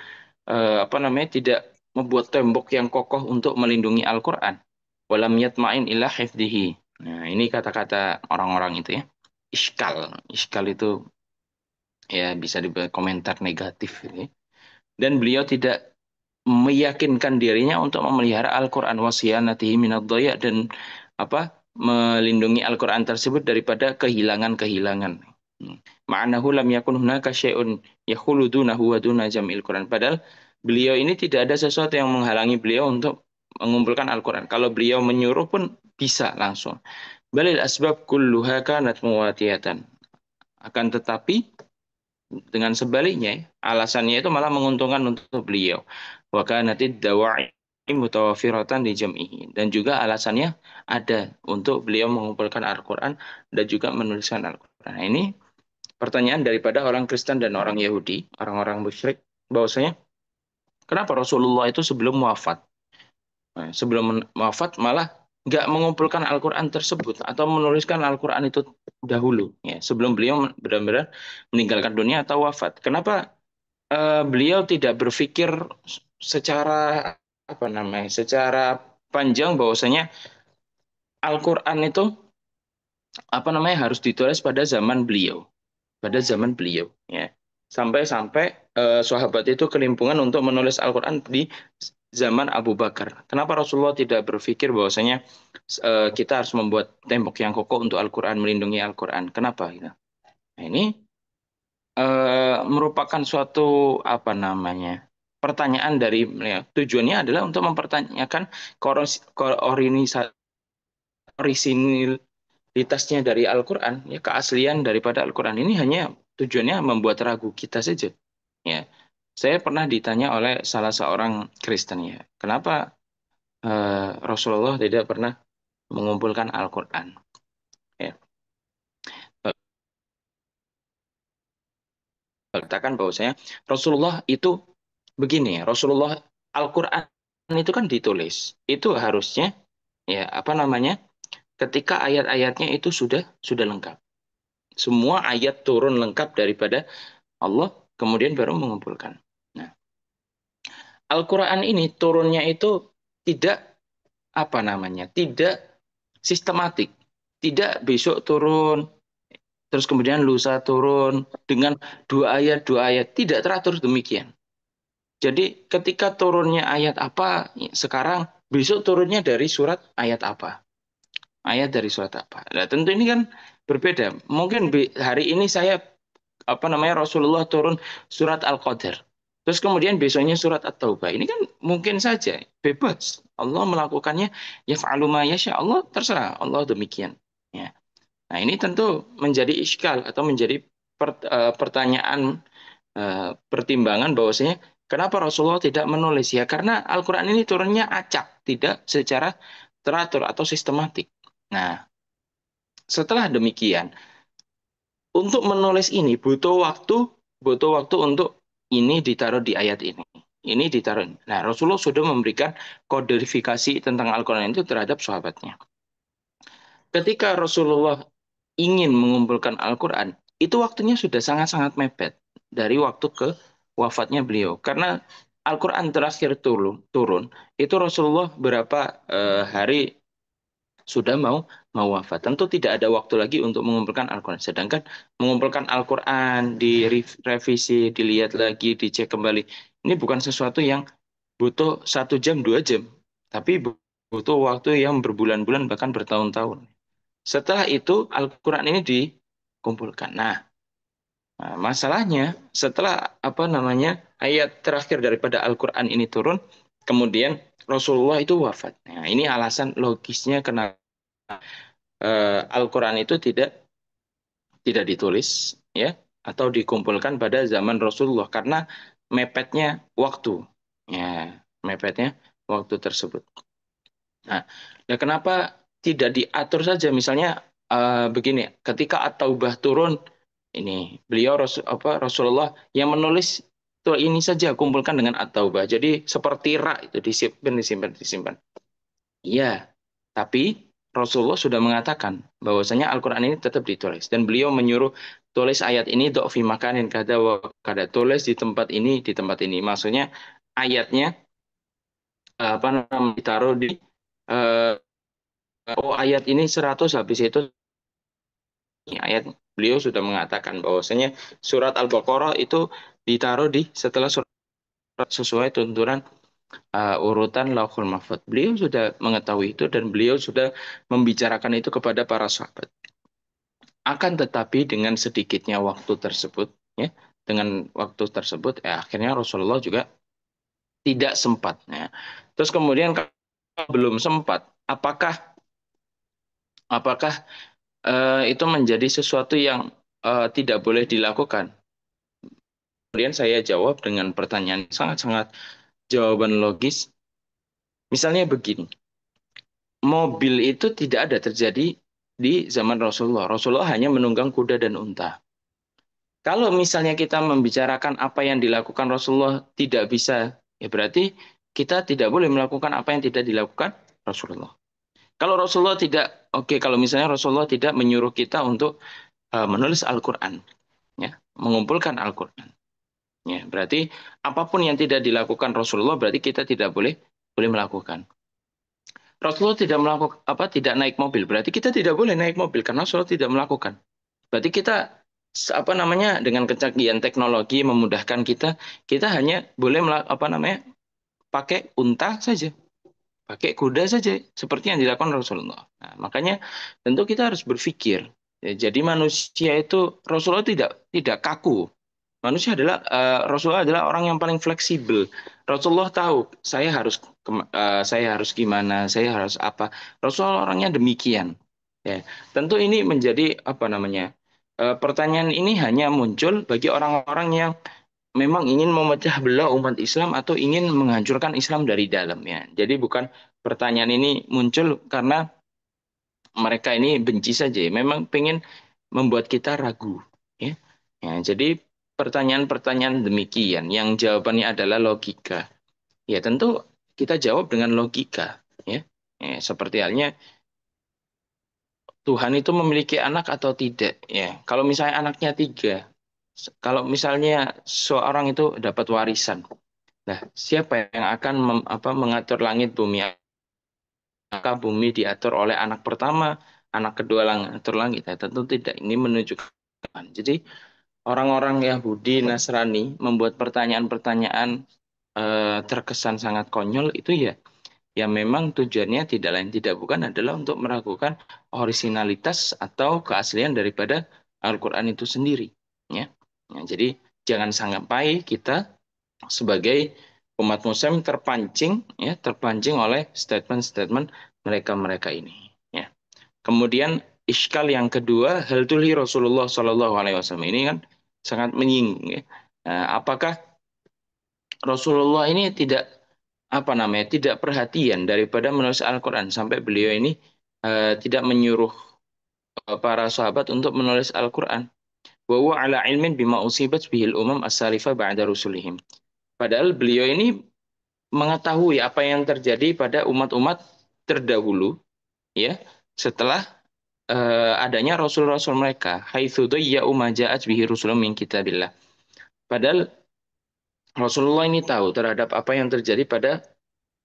apa namanya tidak membuat tembok yang kokoh untuk melindungi Al-Quran? Walam yatma'in illa hifdihi. Nah, ini kata-kata orang-orang itu ya. Iskal. Iskal itu ya bisa dibuat komentar negatif gitu ya. Dan beliau tidak meyakinkan dirinya untuk memelihara Al-Quran wasiyanatihi minadh-dhaya dan apa melindungi Al-Quran tersebut daripada kehilangan-kehilangan. Ma'anahu lam yakun hunaka syai'un yakhulu dunahu wa duna jam'il Quran. Padahal beliau ini tidak ada sesuatu yang menghalangi beliau untuk mengumpulkan Al-Quran. Kalau beliau menyuruh pun bisa langsung. Balil asbab kulluha kanat muwatiyatan. Akan tetapi dengan sebaliknya, alasannya itu malah menguntungkan untuk beliau. Wa kanatid dawa'i mutawafiratan di jam'ihi. Dan juga alasannya ada untuk beliau mengumpulkan Al-Quran dan juga menuliskan Al-Quran. Nah, ini pertanyaan daripada orang Kristen dan orang Yahudi, orang-orang musyrik, bahwasanya kenapa Rasulullah itu sebelum wafat? Nah, sebelum wafat malah nggak mengumpulkan Al-Quran tersebut atau menuliskan Al-Quran itu dahulu ya sebelum beliau benar-benar meninggalkan dunia atau wafat. Kenapa beliau tidak berpikir secara apa namanya, secara panjang bahwasanya Al-Quran itu apa namanya harus ditulis pada zaman beliau, pada zaman beliau, ya. Sampai-sampai sahabat itu kelimpungan untuk menulis Al-Quran di zaman Abu Bakar. Kenapa Rasulullah tidak berpikir bahwasanya kita harus membuat tembok yang kokoh untuk Al-Quran, melindungi Al-Quran? Kenapa? Gitu? Nah, ini merupakan suatu apa namanya pertanyaan dari ya, tujuannya adalah untuk mempertanyakan orisinilitasnya dari Al-Quran ya keaslian daripada Al-Quran ini hanya tujuannya membuat ragu kita saja ya. Saya pernah ditanya oleh salah seorang Kristen ya kenapa Rasulullah tidak pernah mengumpulkan Al-Quran. Ya. Katakan bahwasanya Rasulullah itu begini, Rasulullah Al-Quran itu kan ditulis. Itu harusnya ya apa namanya? Ketika ayat-ayatnya itu sudah lengkap. Semua ayat turun lengkap daripada Allah, kemudian baru mengumpulkan. Nah, Al-Quran ini turunnya itu tidak apa namanya? Tidak sistematik. Tidak besok turun, terus kemudian lusa turun dengan dua ayat. Tidak teratur demikian. Jadi ketika turunnya ayat apa, sekarang besok turunnya dari surat ayat apa. Ayat dari surat apa. Nah, tentu ini kan berbeda. Mungkin hari ini saya apa namanya Rasulullah turun surat Al-Qadar. Terus kemudian besoknya surat At-Taubah. Ini kan mungkin saja bebas. Allah melakukannya yaf'alu ma yasha. Allah terserah. Allah demikian. Ya. Nah, ini tentu menjadi iskal atau menjadi pertanyaan pertimbangan bahwasanya kenapa Rasulullah tidak menulis ya karena Al-Qur'an ini turunnya acak, tidak secara teratur atau sistematik. Nah, setelah demikian untuk menulis ini butuh waktu untuk ini ditaruh di ayat ini. Ini ditaruh. Nah, Rasulullah sudah memberikan kodifikasi tentang Al-Qur'an itu terhadap sahabatnya. Ketika Rasulullah ingin mengumpulkan Al-Qur'an, itu waktunya sudah sangat-sangat mepet dari waktu ke wafatnya beliau. Karena Al-Qur'an terakhir turun, itu Rasulullah berapa hari sudah mau wafat. Tentu tidak ada waktu lagi untuk mengumpulkan Al-Quran. Sedangkan mengumpulkan Al-Quran, direvisi, dilihat lagi, dicek kembali. Ini bukan sesuatu yang butuh 1 jam, 2 jam. Tapi butuh waktu yang berbulan-bulan, bahkan bertahun-tahun. Setelah itu, Al-Quran ini dikumpulkan. Nah, masalahnya setelah apa namanya ayat terakhir daripada Al-Quran ini turun, kemudian Rasulullah itu wafat. Nah, ini alasan logisnya kenapa Al-Quran itu tidak ditulis ya atau dikumpulkan pada zaman Rasulullah karena mepetnya waktu ya mepetnya waktu tersebut. Nah, ya kenapa tidak diatur saja misalnya begini ketika At-Taubah turun ini beliau Rasulullah yang menulis tuh ini saja kumpulkan dengan At-Taubah jadi seperti rak itu disimpan. Iya, tapi Rasulullah sudah mengatakan bahwasanya Al-Quran ini tetap ditulis. Dan beliau menyuruh tulis ayat ini fi makanin kada wa kada. Tulis di tempat ini. Maksudnya ayatnya apa namanya ditaruh di eh, oh ayat ini 100 habis itu ayat beliau sudah mengatakan bahwasanya surat Al-Baqarah itu ditaruh di setelah surat sesuai tuntunan urutan Lauhul Mahfuz. Beliau sudah mengetahui itu dan beliau sudah membicarakan itu kepada para sahabat. Akan tetapi dengan sedikitnya waktu tersebut, ya, dengan waktu tersebut, akhirnya Rasulullah juga tidak sempat. Ya. Terus kemudian kalau belum sempat, apakah itu menjadi sesuatu yang tidak boleh dilakukan? Kemudian saya jawab dengan pertanyaan sangat-sangat jawaban logis. Misalnya begini, mobil itu tidak ada terjadi di zaman Rasulullah. Rasulullah hanya menunggang kuda dan unta. Kalau misalnya kita membicarakan apa yang dilakukan Rasulullah tidak bisa, ya berarti kita tidak boleh melakukan apa yang tidak dilakukan Rasulullah. Kalau Rasulullah tidak, oke, kalau misalnya Rasulullah tidak menyuruh kita untuk menulis Al-Quran, ya, mengumpulkan Al-Quran, ya, berarti apapun yang tidak dilakukan Rasulullah berarti kita tidak boleh melakukan. Rasulullah tidak melakukan apa tidak naik mobil, berarti kita tidak boleh naik mobil karena Rasulullah tidak melakukan. Berarti kita apa namanya dengan kecanggihan teknologi memudahkan kita hanya boleh apa namanya pakai unta saja, pakai kuda saja seperti yang dilakukan Rasulullah. Nah, makanya tentu kita harus berpikir. Ya, jadi manusia itu Rasulullah tidak kaku. Manusia adalah Rasulullah adalah orang yang paling fleksibel. Rasulullah tahu saya harus gimana, saya harus apa. Rasulullah orangnya demikian. Ya, tentu ini menjadi apa namanya pertanyaan ini hanya muncul bagi orang-orang yang memang ingin memecah belah umat Islam atau ingin menghancurkan Islam dari dalam ya. Jadi bukan pertanyaan ini muncul karena mereka ini benci saja, ya. Memang pengen membuat kita ragu, ya. Ya, jadi pertanyaan-pertanyaan demikian yang jawabannya adalah logika. Ya tentu kita jawab dengan logika, ya. Ya, seperti halnya Tuhan itu memiliki anak atau tidak, ya. Kalau misalnya anaknya tiga, kalau misalnya seorang itu dapat warisan, nah siapa yang akan mengatur langit bumi? Maka bumi diatur oleh anak pertama, anak kedua atur langit. Ya, tentu tidak. Ini menunjukkan. Jadi orang-orang Yahudi, Nasrani membuat pertanyaan-pertanyaan terkesan sangat konyol itu ya. Ya memang tujuannya tidak lain tidak bukan adalah untuk meragukan orisinalitas atau keaslian daripada Al-Quran itu sendiri. Ya. Ya, jadi jangan sampai kita sebagai umat muslim terpancing oleh statement-statement mereka-mereka ini, ya. Kemudian iskal yang kedua, hal tuli Rasulullah Shallallahu Alaihi Wasallam ini kan sangat menyinggung, ya. Nah, apakah Rasulullah ini tidak perhatian daripada menulis Al-Quran sampai beliau ini tidak menyuruh para sahabat untuk menulis Al-Quran. Wa huwa ala ilmin bima usibat bihil umam as-salifah ba'da rusulihim. Padahal beliau ini mengetahui apa yang terjadi pada umat-umat terdahulu, ya, setelah adanya rasul-rasul mereka, haitsu dayya'u ma ja'at bihi rusulun min kitabillah. Padahal Rasulullah ini tahu terhadap apa yang terjadi pada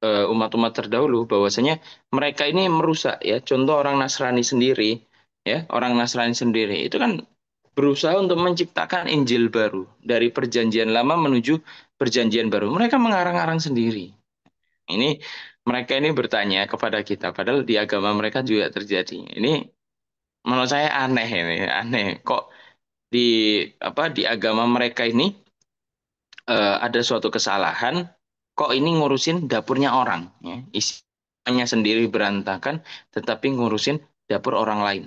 umat-umat terdahulu, bahwasanya mereka ini merusak, ya. Contoh orang Nasrani sendiri, ya, orang Nasrani sendiri itu kan berusaha untuk menciptakan Injil baru dari perjanjian lama menuju perjanjian baru. Mereka mengarang-arang sendiri. Ini mereka ini bertanya kepada kita, padahal di agama mereka juga terjadi. Ini menurut saya aneh ini, aneh. Kok di di agama mereka ini ada suatu kesalahan, kok ini ngurusin dapurnya orang, ya. Isinya sendiri berantakan, tetapi ngurusin dapur orang lain.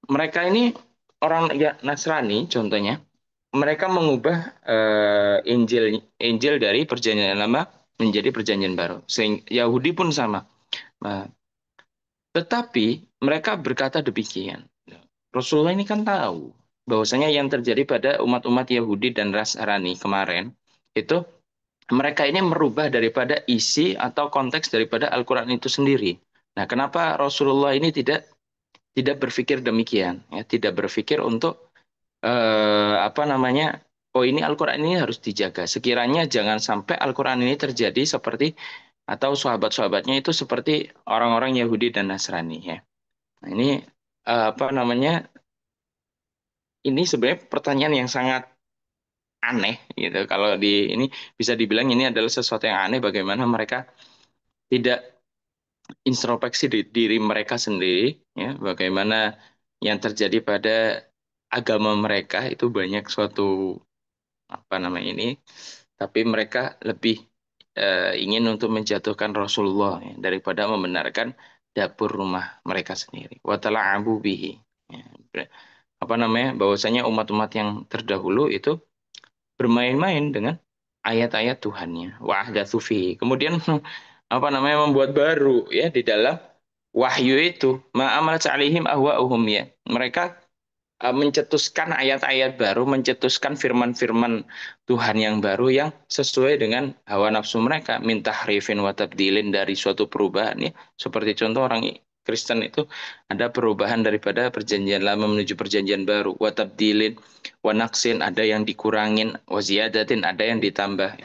Mereka ini orang ya, Nasrani, contohnya, mereka mengubah Injil Injil dari perjanjian lama menjadi perjanjian baru. Yahudi pun sama. Nah, tetapi mereka berkata demikian. Rasulullah ini kan tahu bahwasanya yang terjadi pada umat-umat Yahudi dan Nasrani kemarin itu mereka ini merubah daripada isi atau konteks daripada Al-Quran itu sendiri. Nah, kenapa Rasulullah ini tidak berpikir demikian? Ya, tidak berpikir untuk oh ini Al-Quran ini harus dijaga. Sekiranya jangan sampai Al-Quran ini terjadi seperti atau sahabat-sahabatnya itu seperti orang-orang Yahudi dan Nasrani, ya. Nah, ini eh, apa namanya? Ini sebenarnya pertanyaan yang sangat aneh gitu. Kalau di ini bisa dibilang ini adalah sesuatu yang aneh bagaimana mereka tidak introspeksi di diri mereka sendiri, ya. Bagaimana yang terjadi pada agama mereka itu banyak suatu ini, tapi mereka lebih ingin untuk menjatuhkan Rasulullah, ya, daripada membenarkan dapur rumah mereka sendiri. Wa tala'abu bihi. Ya, bahwasanya umat-umat yang terdahulu itu bermain-main dengan ayat-ayat Tuhannya. Wa ahdatsu fihi. Kemudian membuat baru, ya, di dalam wahyu itu. Ma'amalat alaihim ahwa'uhum, ya. Mereka mencetuskan ayat-ayat baru, mencetuskan firman-firman Tuhan yang baru yang sesuai dengan hawa nafsu mereka, minta tahrifin wa tabdilin, dari suatu perubahan, ya. Seperti contoh orang Kristen itu ada perubahan daripada perjanjian lama menuju perjanjian baru, wa tabdilin, wa naqsin, ada yang dikurangin, wa ziyadatin, ada yang ditambah.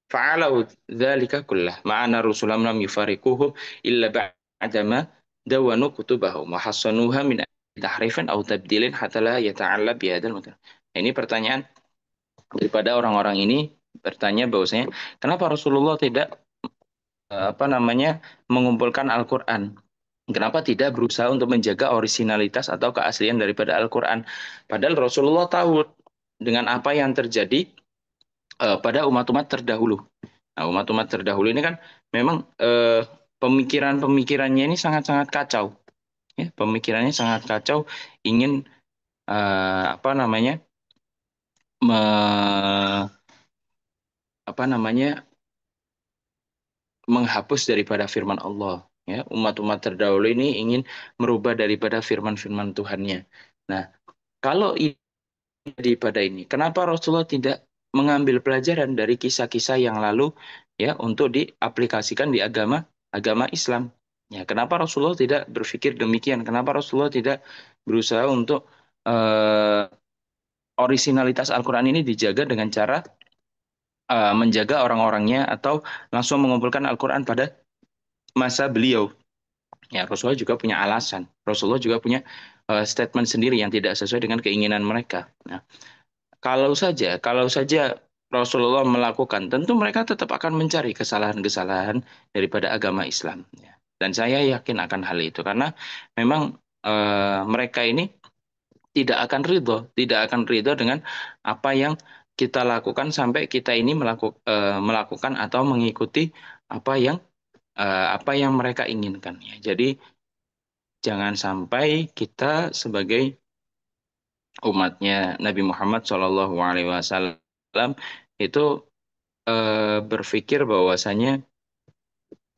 Fa'alau dzalika kullah ma'ana rusulam lam yufariquhum illa ba'dama dawanu kutubahum wa hassanuha min tahrifin aw tabdilin hatta la yata'alla bi hadzal makan. Nah, ini pertanyaan daripada orang-orang ini bertanya bahwasanya kenapa Rasulullah tidak mengumpulkan Al-Qur'an? Kenapa tidak berusaha untuk menjaga orisinalitas atau keaslian daripada Al-Qur'an? Padahal Rasulullah tahu dengan apa yang terjadi pada umat-umat terdahulu. Nah, umat-umat terdahulu ini kan memang pemikiran-pemikirannya ini sangat-sangat kacau. Ya, pemikirannya sangat kacau, ingin eh, apa namanya me, apa namanya menghapus daripada firman Allah. Ya, umat-umat terdahulu ini ingin merubah daripada firman-firman Tuhannya. Nah, kalau pada ini, kenapa Rasulullah tidak mengambil pelajaran dari kisah-kisah yang lalu ya untuk diaplikasikan di agama agama Islam? Ya, kenapa Rasulullah tidak berpikir demikian? Kenapa Rasulullah tidak berusaha untuk eh, orisinalitas Al-Quran ini dijaga dengan cara menjaga orang-orangnya atau langsung mengumpulkan Al-Quran pada masa beliau? Ya, Rasulullah juga punya alasan. Rasulullah juga punya statement sendiri yang tidak sesuai dengan keinginan mereka. Nah, kalau saja Rasulullah melakukan, tentu mereka tetap akan mencari kesalahan-kesalahan daripada agama Islam. Ya. Dan saya yakin akan hal itu karena memang mereka ini tidak akan ridho dengan apa yang kita lakukan sampai kita ini melakukan atau mengikuti apa yang apa yang mereka inginkan. Ya. Jadi jangan sampai kita sebagai umatnya Nabi Muhammad SAW itu berpikir bahwasanya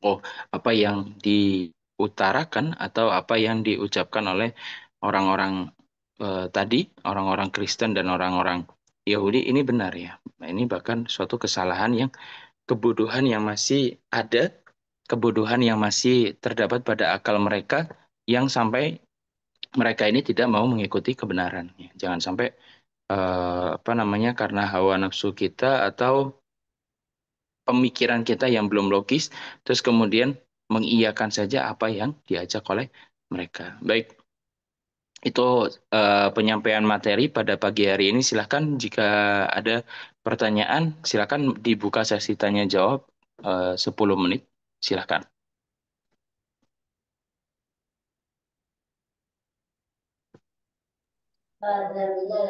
oh apa yang diutarakan atau apa yang diucapkan oleh orang-orang tadi orang-orang Kristen dan orang-orang Yahudi ini benar ya. Nah, ini bahkan suatu kesalahan yang kebodohan yang masih ada, kebodohan yang masih terdapat pada akal mereka yang sampai mereka ini tidak mau mengikuti kebenaran. Ya, jangan sampai apa namanya karena hawa nafsu kita atau pemikiran kita yang belum logis, terus kemudian mengiyakan saja apa yang diajak oleh mereka. Baik, itu penyampaian materi pada pagi hari ini. Silahkan jika ada pertanyaan, silahkan dibuka sesi tanya jawab 10 menit. Silahkan.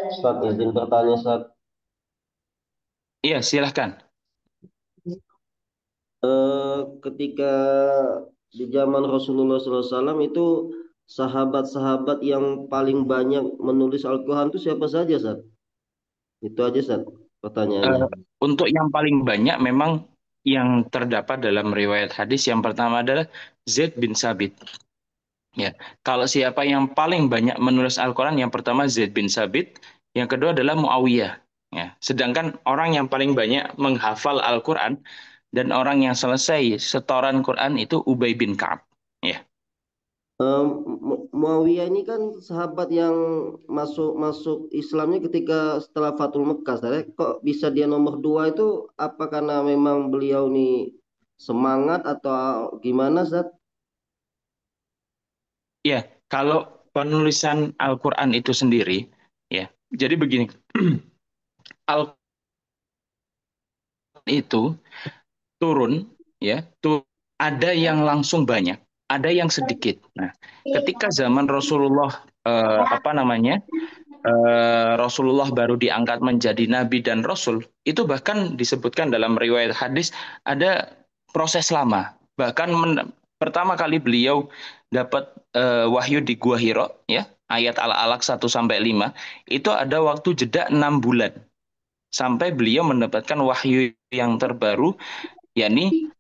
Ustaz, izin bertanya, Ustaz. Iya, silahkan. Ketika di zaman Rasulullah SAW itu sahabat-sahabat yang paling banyak menulis Al-Quran itu siapa saja, Ustaz? Itu aja, Ustaz, pertanyaannya. Eh, untuk yang paling banyak memang yang terdapat dalam riwayat hadis yang pertama adalah Zaid bin Sabit. Ya, kalau siapa yang paling banyak menulis Al-Quran, yang pertama Zaid bin Sabit, yang kedua adalah Muawiyah. Ya, sedangkan orang yang paling banyak menghafal Al-Quran dan orang yang selesai setoran Quran itu Ubay bin Ka'ab. Ya, Muawiyah ini kan sahabat yang masuk masuk Islamnya ketika setelah Fatul Mekkah, Ustaz, ya. Kok bisa dia nomor dua itu? Apa karena memang beliau nih semangat atau gimana, Ustaz? ya, kalau penulisan Al-Quran itu sendiri, ya, jadi begini, Al-Quran itu turun ya ada yang langsung banyak ada yang sedikit. Nah, ketika zaman Rasulullah apa namanya Rasulullah baru diangkat menjadi nabi dan rasul itu bahkan disebutkan dalam riwayat hadis ada proses lama bahkan pertama kali beliau dapat wahyu di Gua Hiro ya ayat Al-Alaq 1 sampai 5 itu ada waktu jeda 6 bulan sampai beliau mendapatkan wahyu yang terbaru yakni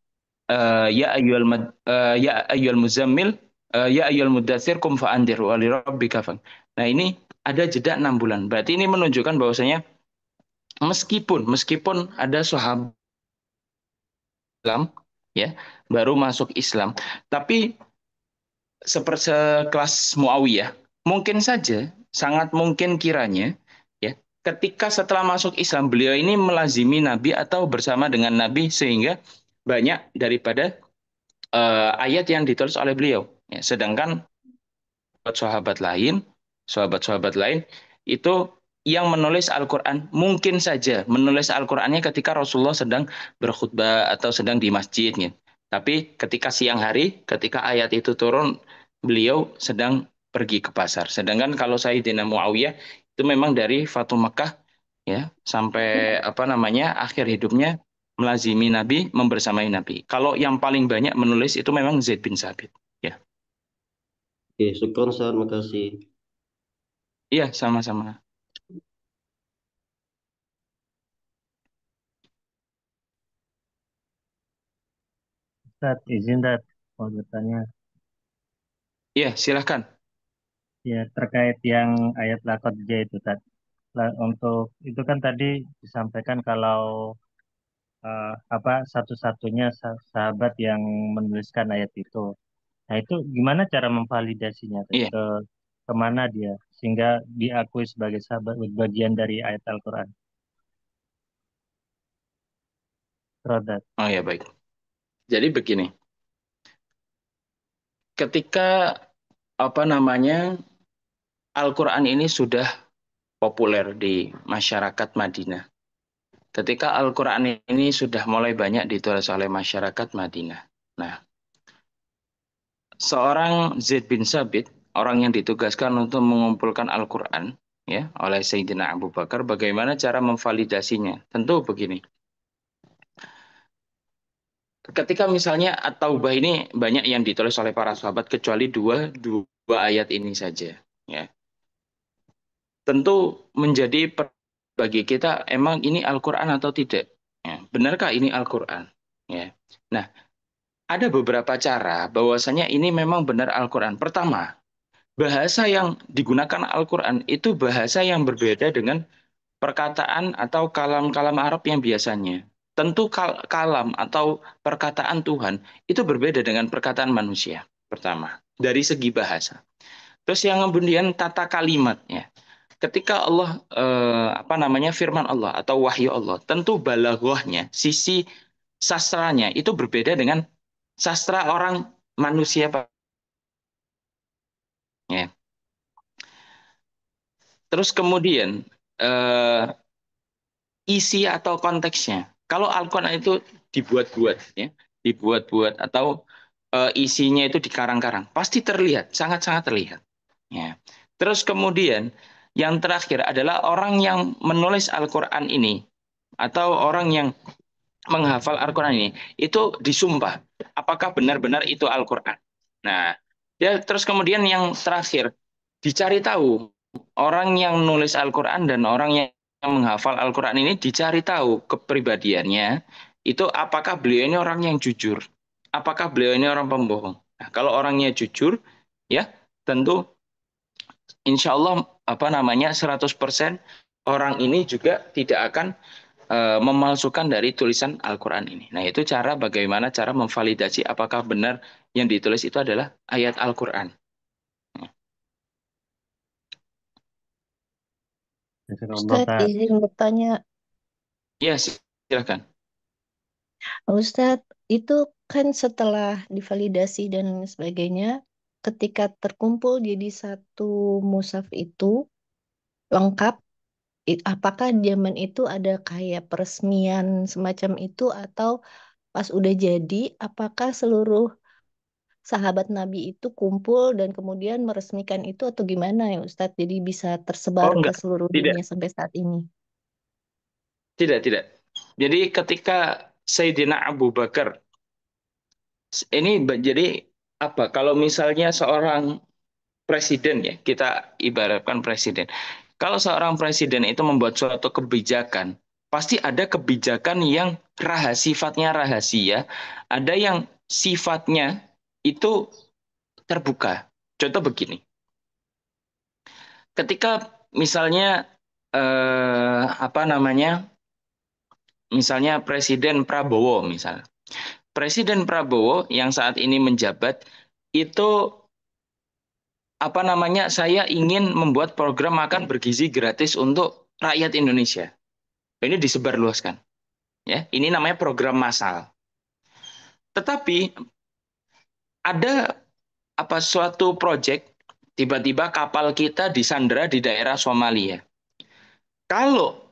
ya ayyuhal muzammil ya ayyuhal mudatsir kum fa'andir wa li rabbika fang. Nah, ini ada jeda 6 bulan. Berarti ini menunjukkan bahwasanya meskipun ada sahabat Islam ya baru masuk Islam, tapi seperti sekelas Muawiyah, mungkin saja sangat mungkin kiranya ya ketika setelah masuk Islam beliau ini melazimi Nabi atau bersama dengan Nabi sehingga banyak daripada ayat yang ditulis oleh beliau. Ya, sedangkan sahabat-sahabat lain itu yang menulis Al-Quran mungkin saja menulis Al-Qurannya ketika Rasulullah sedang berkhutbah atau sedang di masjid. Gitu. Tapi ketika siang hari, ketika ayat itu turun, beliau sedang pergi ke pasar. Sedangkan kalau Sayyidina Muawiyah itu memang dari Fatu Makkah ya sampai apa namanya akhir hidupnya melazimi Nabi, membersamai Nabi. Kalau yang paling banyak menulis itu memang Zaid bin Sabit. Ya, Oke, syukur, Ustaz, makasih. iya sama-sama. Ustaz, izin Ustaz, mau bertanya. Iya, silahkan. Ya, terkait yang ayat lakot J itu, Ustaz. Untuk itu kan tadi disampaikan kalau apa satu-satunya sahabat yang menuliskan ayat itu. Nah, itu gimana cara memvalidasinya, Ustaz? Iya. Kemana dia sehingga diakui sebagai sahabat bagian dari ayat Al-Quran. Rodat. Oh ya, baik. Jadi begini, ketika apa namanya Al-Quran ini sudah populer di masyarakat Madinah. Ketika Al-Quran ini sudah mulai banyak ditulis oleh masyarakat Madinah. Nah, seorang Zaid bin Sabit, orang yang ditugaskan untuk mengumpulkan Al-Quran, ya, oleh Sayyidina Abu Bakar, bagaimana cara memvalidasinya? Tentu begini. Ketika misalnya At-Taubah ini banyak yang ditulis oleh para sahabat kecuali dua ayat ini saja, ya. Tentu menjadi bagi kita emang ini Al-Quran atau tidak? Ya, benarkah ini Al-Quran? Ya. Nah, ada beberapa cara bahwasanya ini memang benar Al-Quran. Pertama, bahasa yang digunakan Al-Quran itu bahasa yang berbeda dengan perkataan atau kalam-kalam Arab yang biasanya. Tentu kalam atau perkataan Tuhan itu berbeda dengan perkataan manusia. Pertama, dari segi bahasa. Terus yang kemudian tata kalimatnya. Ketika Allah apa namanya firman Allah atau wahyu Allah, tentu balaghahnya, sisi sastranya itu berbeda dengan sastra orang manusia, Pak. Ya. Terus kemudian eh, isi atau konteksnya. Kalau Al-Quran itu dibuat-buat, ya, dibuat-buat atau isinya itu dikarang-karang, pasti terlihat, sangat-sangat terlihat. Ya. Terus kemudian yang terakhir adalah orang yang menulis Al-Quran ini atau orang yang menghafal Al-Quran ini itu disumpah apakah benar-benar itu Al-Quran. Nah, ya terus kemudian yang terakhir dicari tahu orang yang nulis Al-Quran dan orang yang menghafal Al-Quran ini dicari tahu kepribadiannya itu apakah beliau ini orang yang jujur, apakah beliau ini orang pembohong. Nah, kalau orangnya jujur, ya tentu insya Allah apa namanya 100% orang ini juga tidak akan memalsukan dari tulisan Al-Quran ini. Nah, itu cara bagaimana cara memvalidasi apakah benar yang ditulis itu adalah ayat Al-Quran. Jazakallah, Ustadz, Ustaz. izin bertanya, Ya, silakan. Ustadz, itu kan setelah divalidasi dan sebagainya, ketika terkumpul jadi satu mushaf itu lengkap, apakah zaman itu ada kayak peresmian semacam itu atau pas udah jadi, apakah seluruh sahabat Nabi itu kumpul dan kemudian meresmikan itu atau gimana ya Ustadz? Jadi bisa Oh, tersebar ke enggak. seluruh Tidak, dunia sampai saat ini. tidak. Jadi ketika Sayyidina Abu Bakar ini jadi apa? Kalau misalnya seorang presiden ya, kita ibaratkan presiden. Kalau seorang presiden itu membuat suatu kebijakan, pasti ada kebijakan yang sifatnya rahasia, ada yang sifatnya itu terbuka. Contoh begini, ketika misalnya apa namanya, misalnya Presiden Prabowo misalnya, Presiden Prabowo yang saat ini menjabat itu apa namanya, saya ingin membuat program makan bergizi gratis untuk rakyat Indonesia. Ini disebarluaskan, ya. Ini namanya program massal. Tetapi ada apa suatu proyek tiba-tiba kapal kita disandera di daerah Somalia. Kalau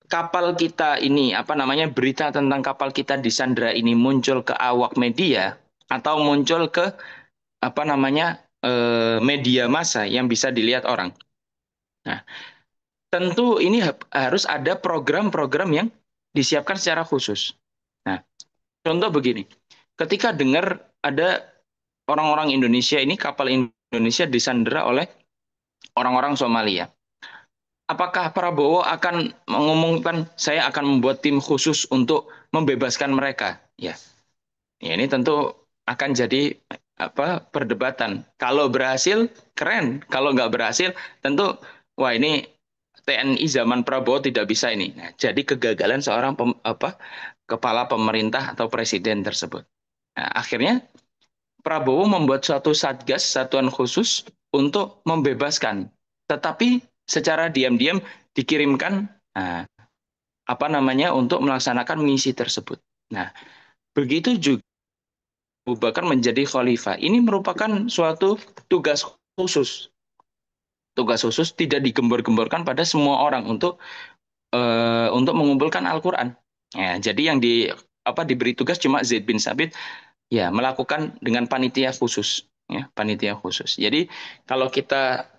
kapal kita ini apa namanya berita tentang kapal kita disandera ini muncul ke awak media atau muncul ke apa namanya media massa yang bisa dilihat orang. Nah, tentu ini harus ada program-program yang disiapkan secara khusus. Nah, contoh begini, ketika dengar ada orang-orang Indonesia ini kapal Indonesia disandera oleh orang-orang Somalia, apakah Prabowo akan mengumumkan saya akan membuat tim khusus untuk membebaskan mereka? Ya, Ya, ini tentu akan jadi perdebatan. Kalau berhasil, keren. Kalau nggak berhasil, tentu wah ini TNI zaman Prabowo tidak bisa ini. Nah, jadi kegagalan seorang kepala pemerintah atau presiden tersebut. Nah, akhirnya Prabowo membuat suatu satgas, satuan khusus untuk membebaskan. Tetapi secara diam-diam dikirimkan untuk melaksanakan misi tersebut. Nah, begitu juga Abu Bakar menjadi khalifah. Ini merupakan suatu tugas khusus. Tugas khusus tidak digembor-gemborkan pada semua orang untuk mengumpulkan Al-Qur'an. Ya, jadi yang diberi tugas cuma Zaid bin Sabit ya melakukan dengan panitia khusus, ya, panitia khusus. Jadi kalau kita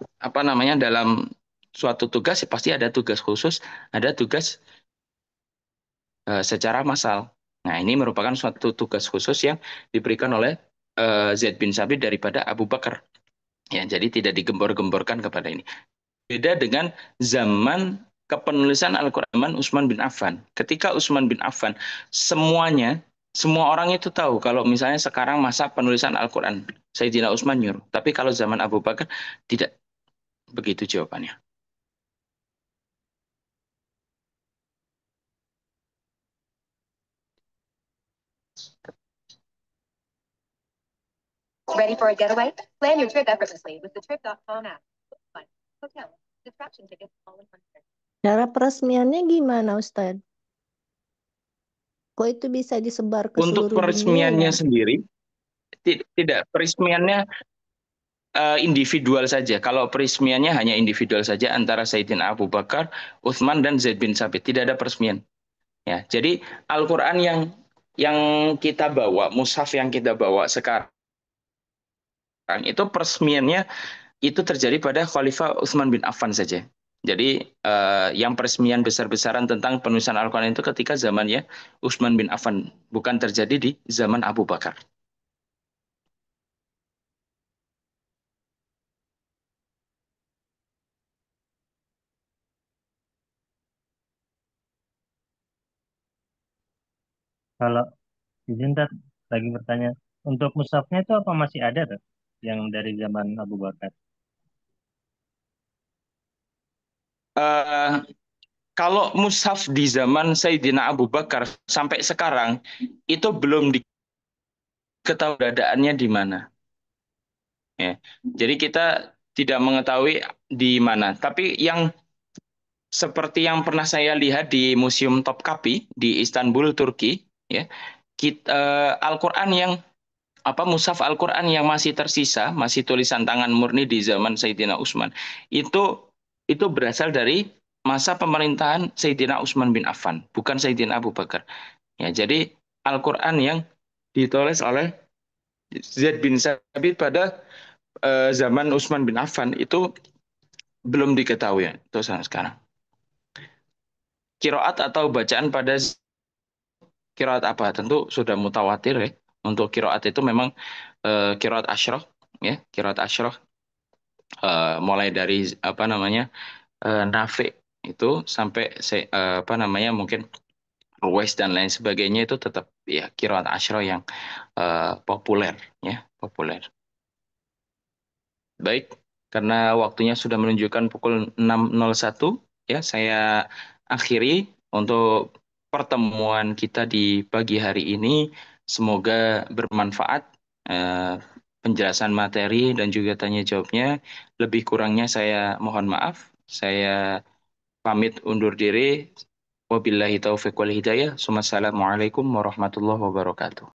dalam suatu tugas ya pasti ada tugas khusus, ada tugas secara massal. Nah, ini merupakan suatu tugas khusus yang diberikan oleh Zaid bin Sabit daripada Abu Bakar. Ya, jadi tidak digembor-gemborkan kepada ini. Beda dengan zaman kepenulisan Al-Quran Utsman bin Affan. Ketika Utsman bin Affan, semua orang itu tahu kalau misalnya sekarang masa penulisan Al-Quran, Sayyidina Utsman nyuruh. Tapi kalau zaman Abu Bakar, tidak begitu jawabannya. Ready for a getaway? Plan your trip effortlessly with the Trip.com app. Flight, hotel, attraction tickets, all in one trip. Cara peresmiannya gimana, Ustadz? Kok itu bisa disebar ke Untuk seluruh dunia peresmiannya ya? sendiri, tidak peresmiannya individual saja. Kalau peresmiannya hanya individual saja antara Sayyidina Abu Bakar, Utsman dan Zaid bin Sabit, tidak ada peresmian. Ya, jadi Al-Qur'an yang kita bawa, mushaf yang kita bawa sekarang itu peresmiannya itu terjadi pada Khalifah Utsman bin Affan saja. Jadi yang peresmian besar-besaran tentang penulisan Al-Qur'an itu ketika zamannya Utsman bin Affan, bukan terjadi di zaman Abu Bakar. Kalau izin Tat, lagi bertanya, untuk mushafnya itu apa masih ada tuh yang dari zaman Abu Bakar? Eh, Kalau mushaf di zaman Sayyidina Abu Bakar sampai sekarang itu belum diketahui keberadaannya di mana. Ya. Jadi kita tidak mengetahui di mana. Tapi yang seperti yang pernah saya lihat di Museum Topkapi di Istanbul, Turki, ya, Al-Quran mushaf Al-Quran yang masih tersisa, masih tulisan tangan murni di zaman Sayyidina Utsman, itu berasal dari masa pemerintahan Sayyidina Utsman bin Affan, bukan Sayyidina Abu Bakar. Ya, jadi Al-Quran yang ditulis oleh Zaid bin Sabit pada zaman Utsman bin Affan itu belum diketahui ya, itu sekarang. Kiroat atau bacaan pada kiroat apa? Tentu sudah mutawatir ya. Untuk kiroat itu memang kiroat asyroh, ya, kiroat asyroh mulai dari Nafi itu sampai mungkin Ruwais dan lain sebagainya itu tetap ya kiroat asyroh yang populer, ya, populer. Baik, karena waktunya sudah menunjukkan pukul 6.01, ya, saya akhiri untuk pertemuan kita di pagi hari ini. Semoga bermanfaat eh, penjelasan materi dan juga tanya jawabnya. Lebih kurangnya saya mohon maaf. Saya pamit undur diri. Wabillahi taufiq wal hidayah. Wassalamualaikum warahmatullahi wabarakatuh.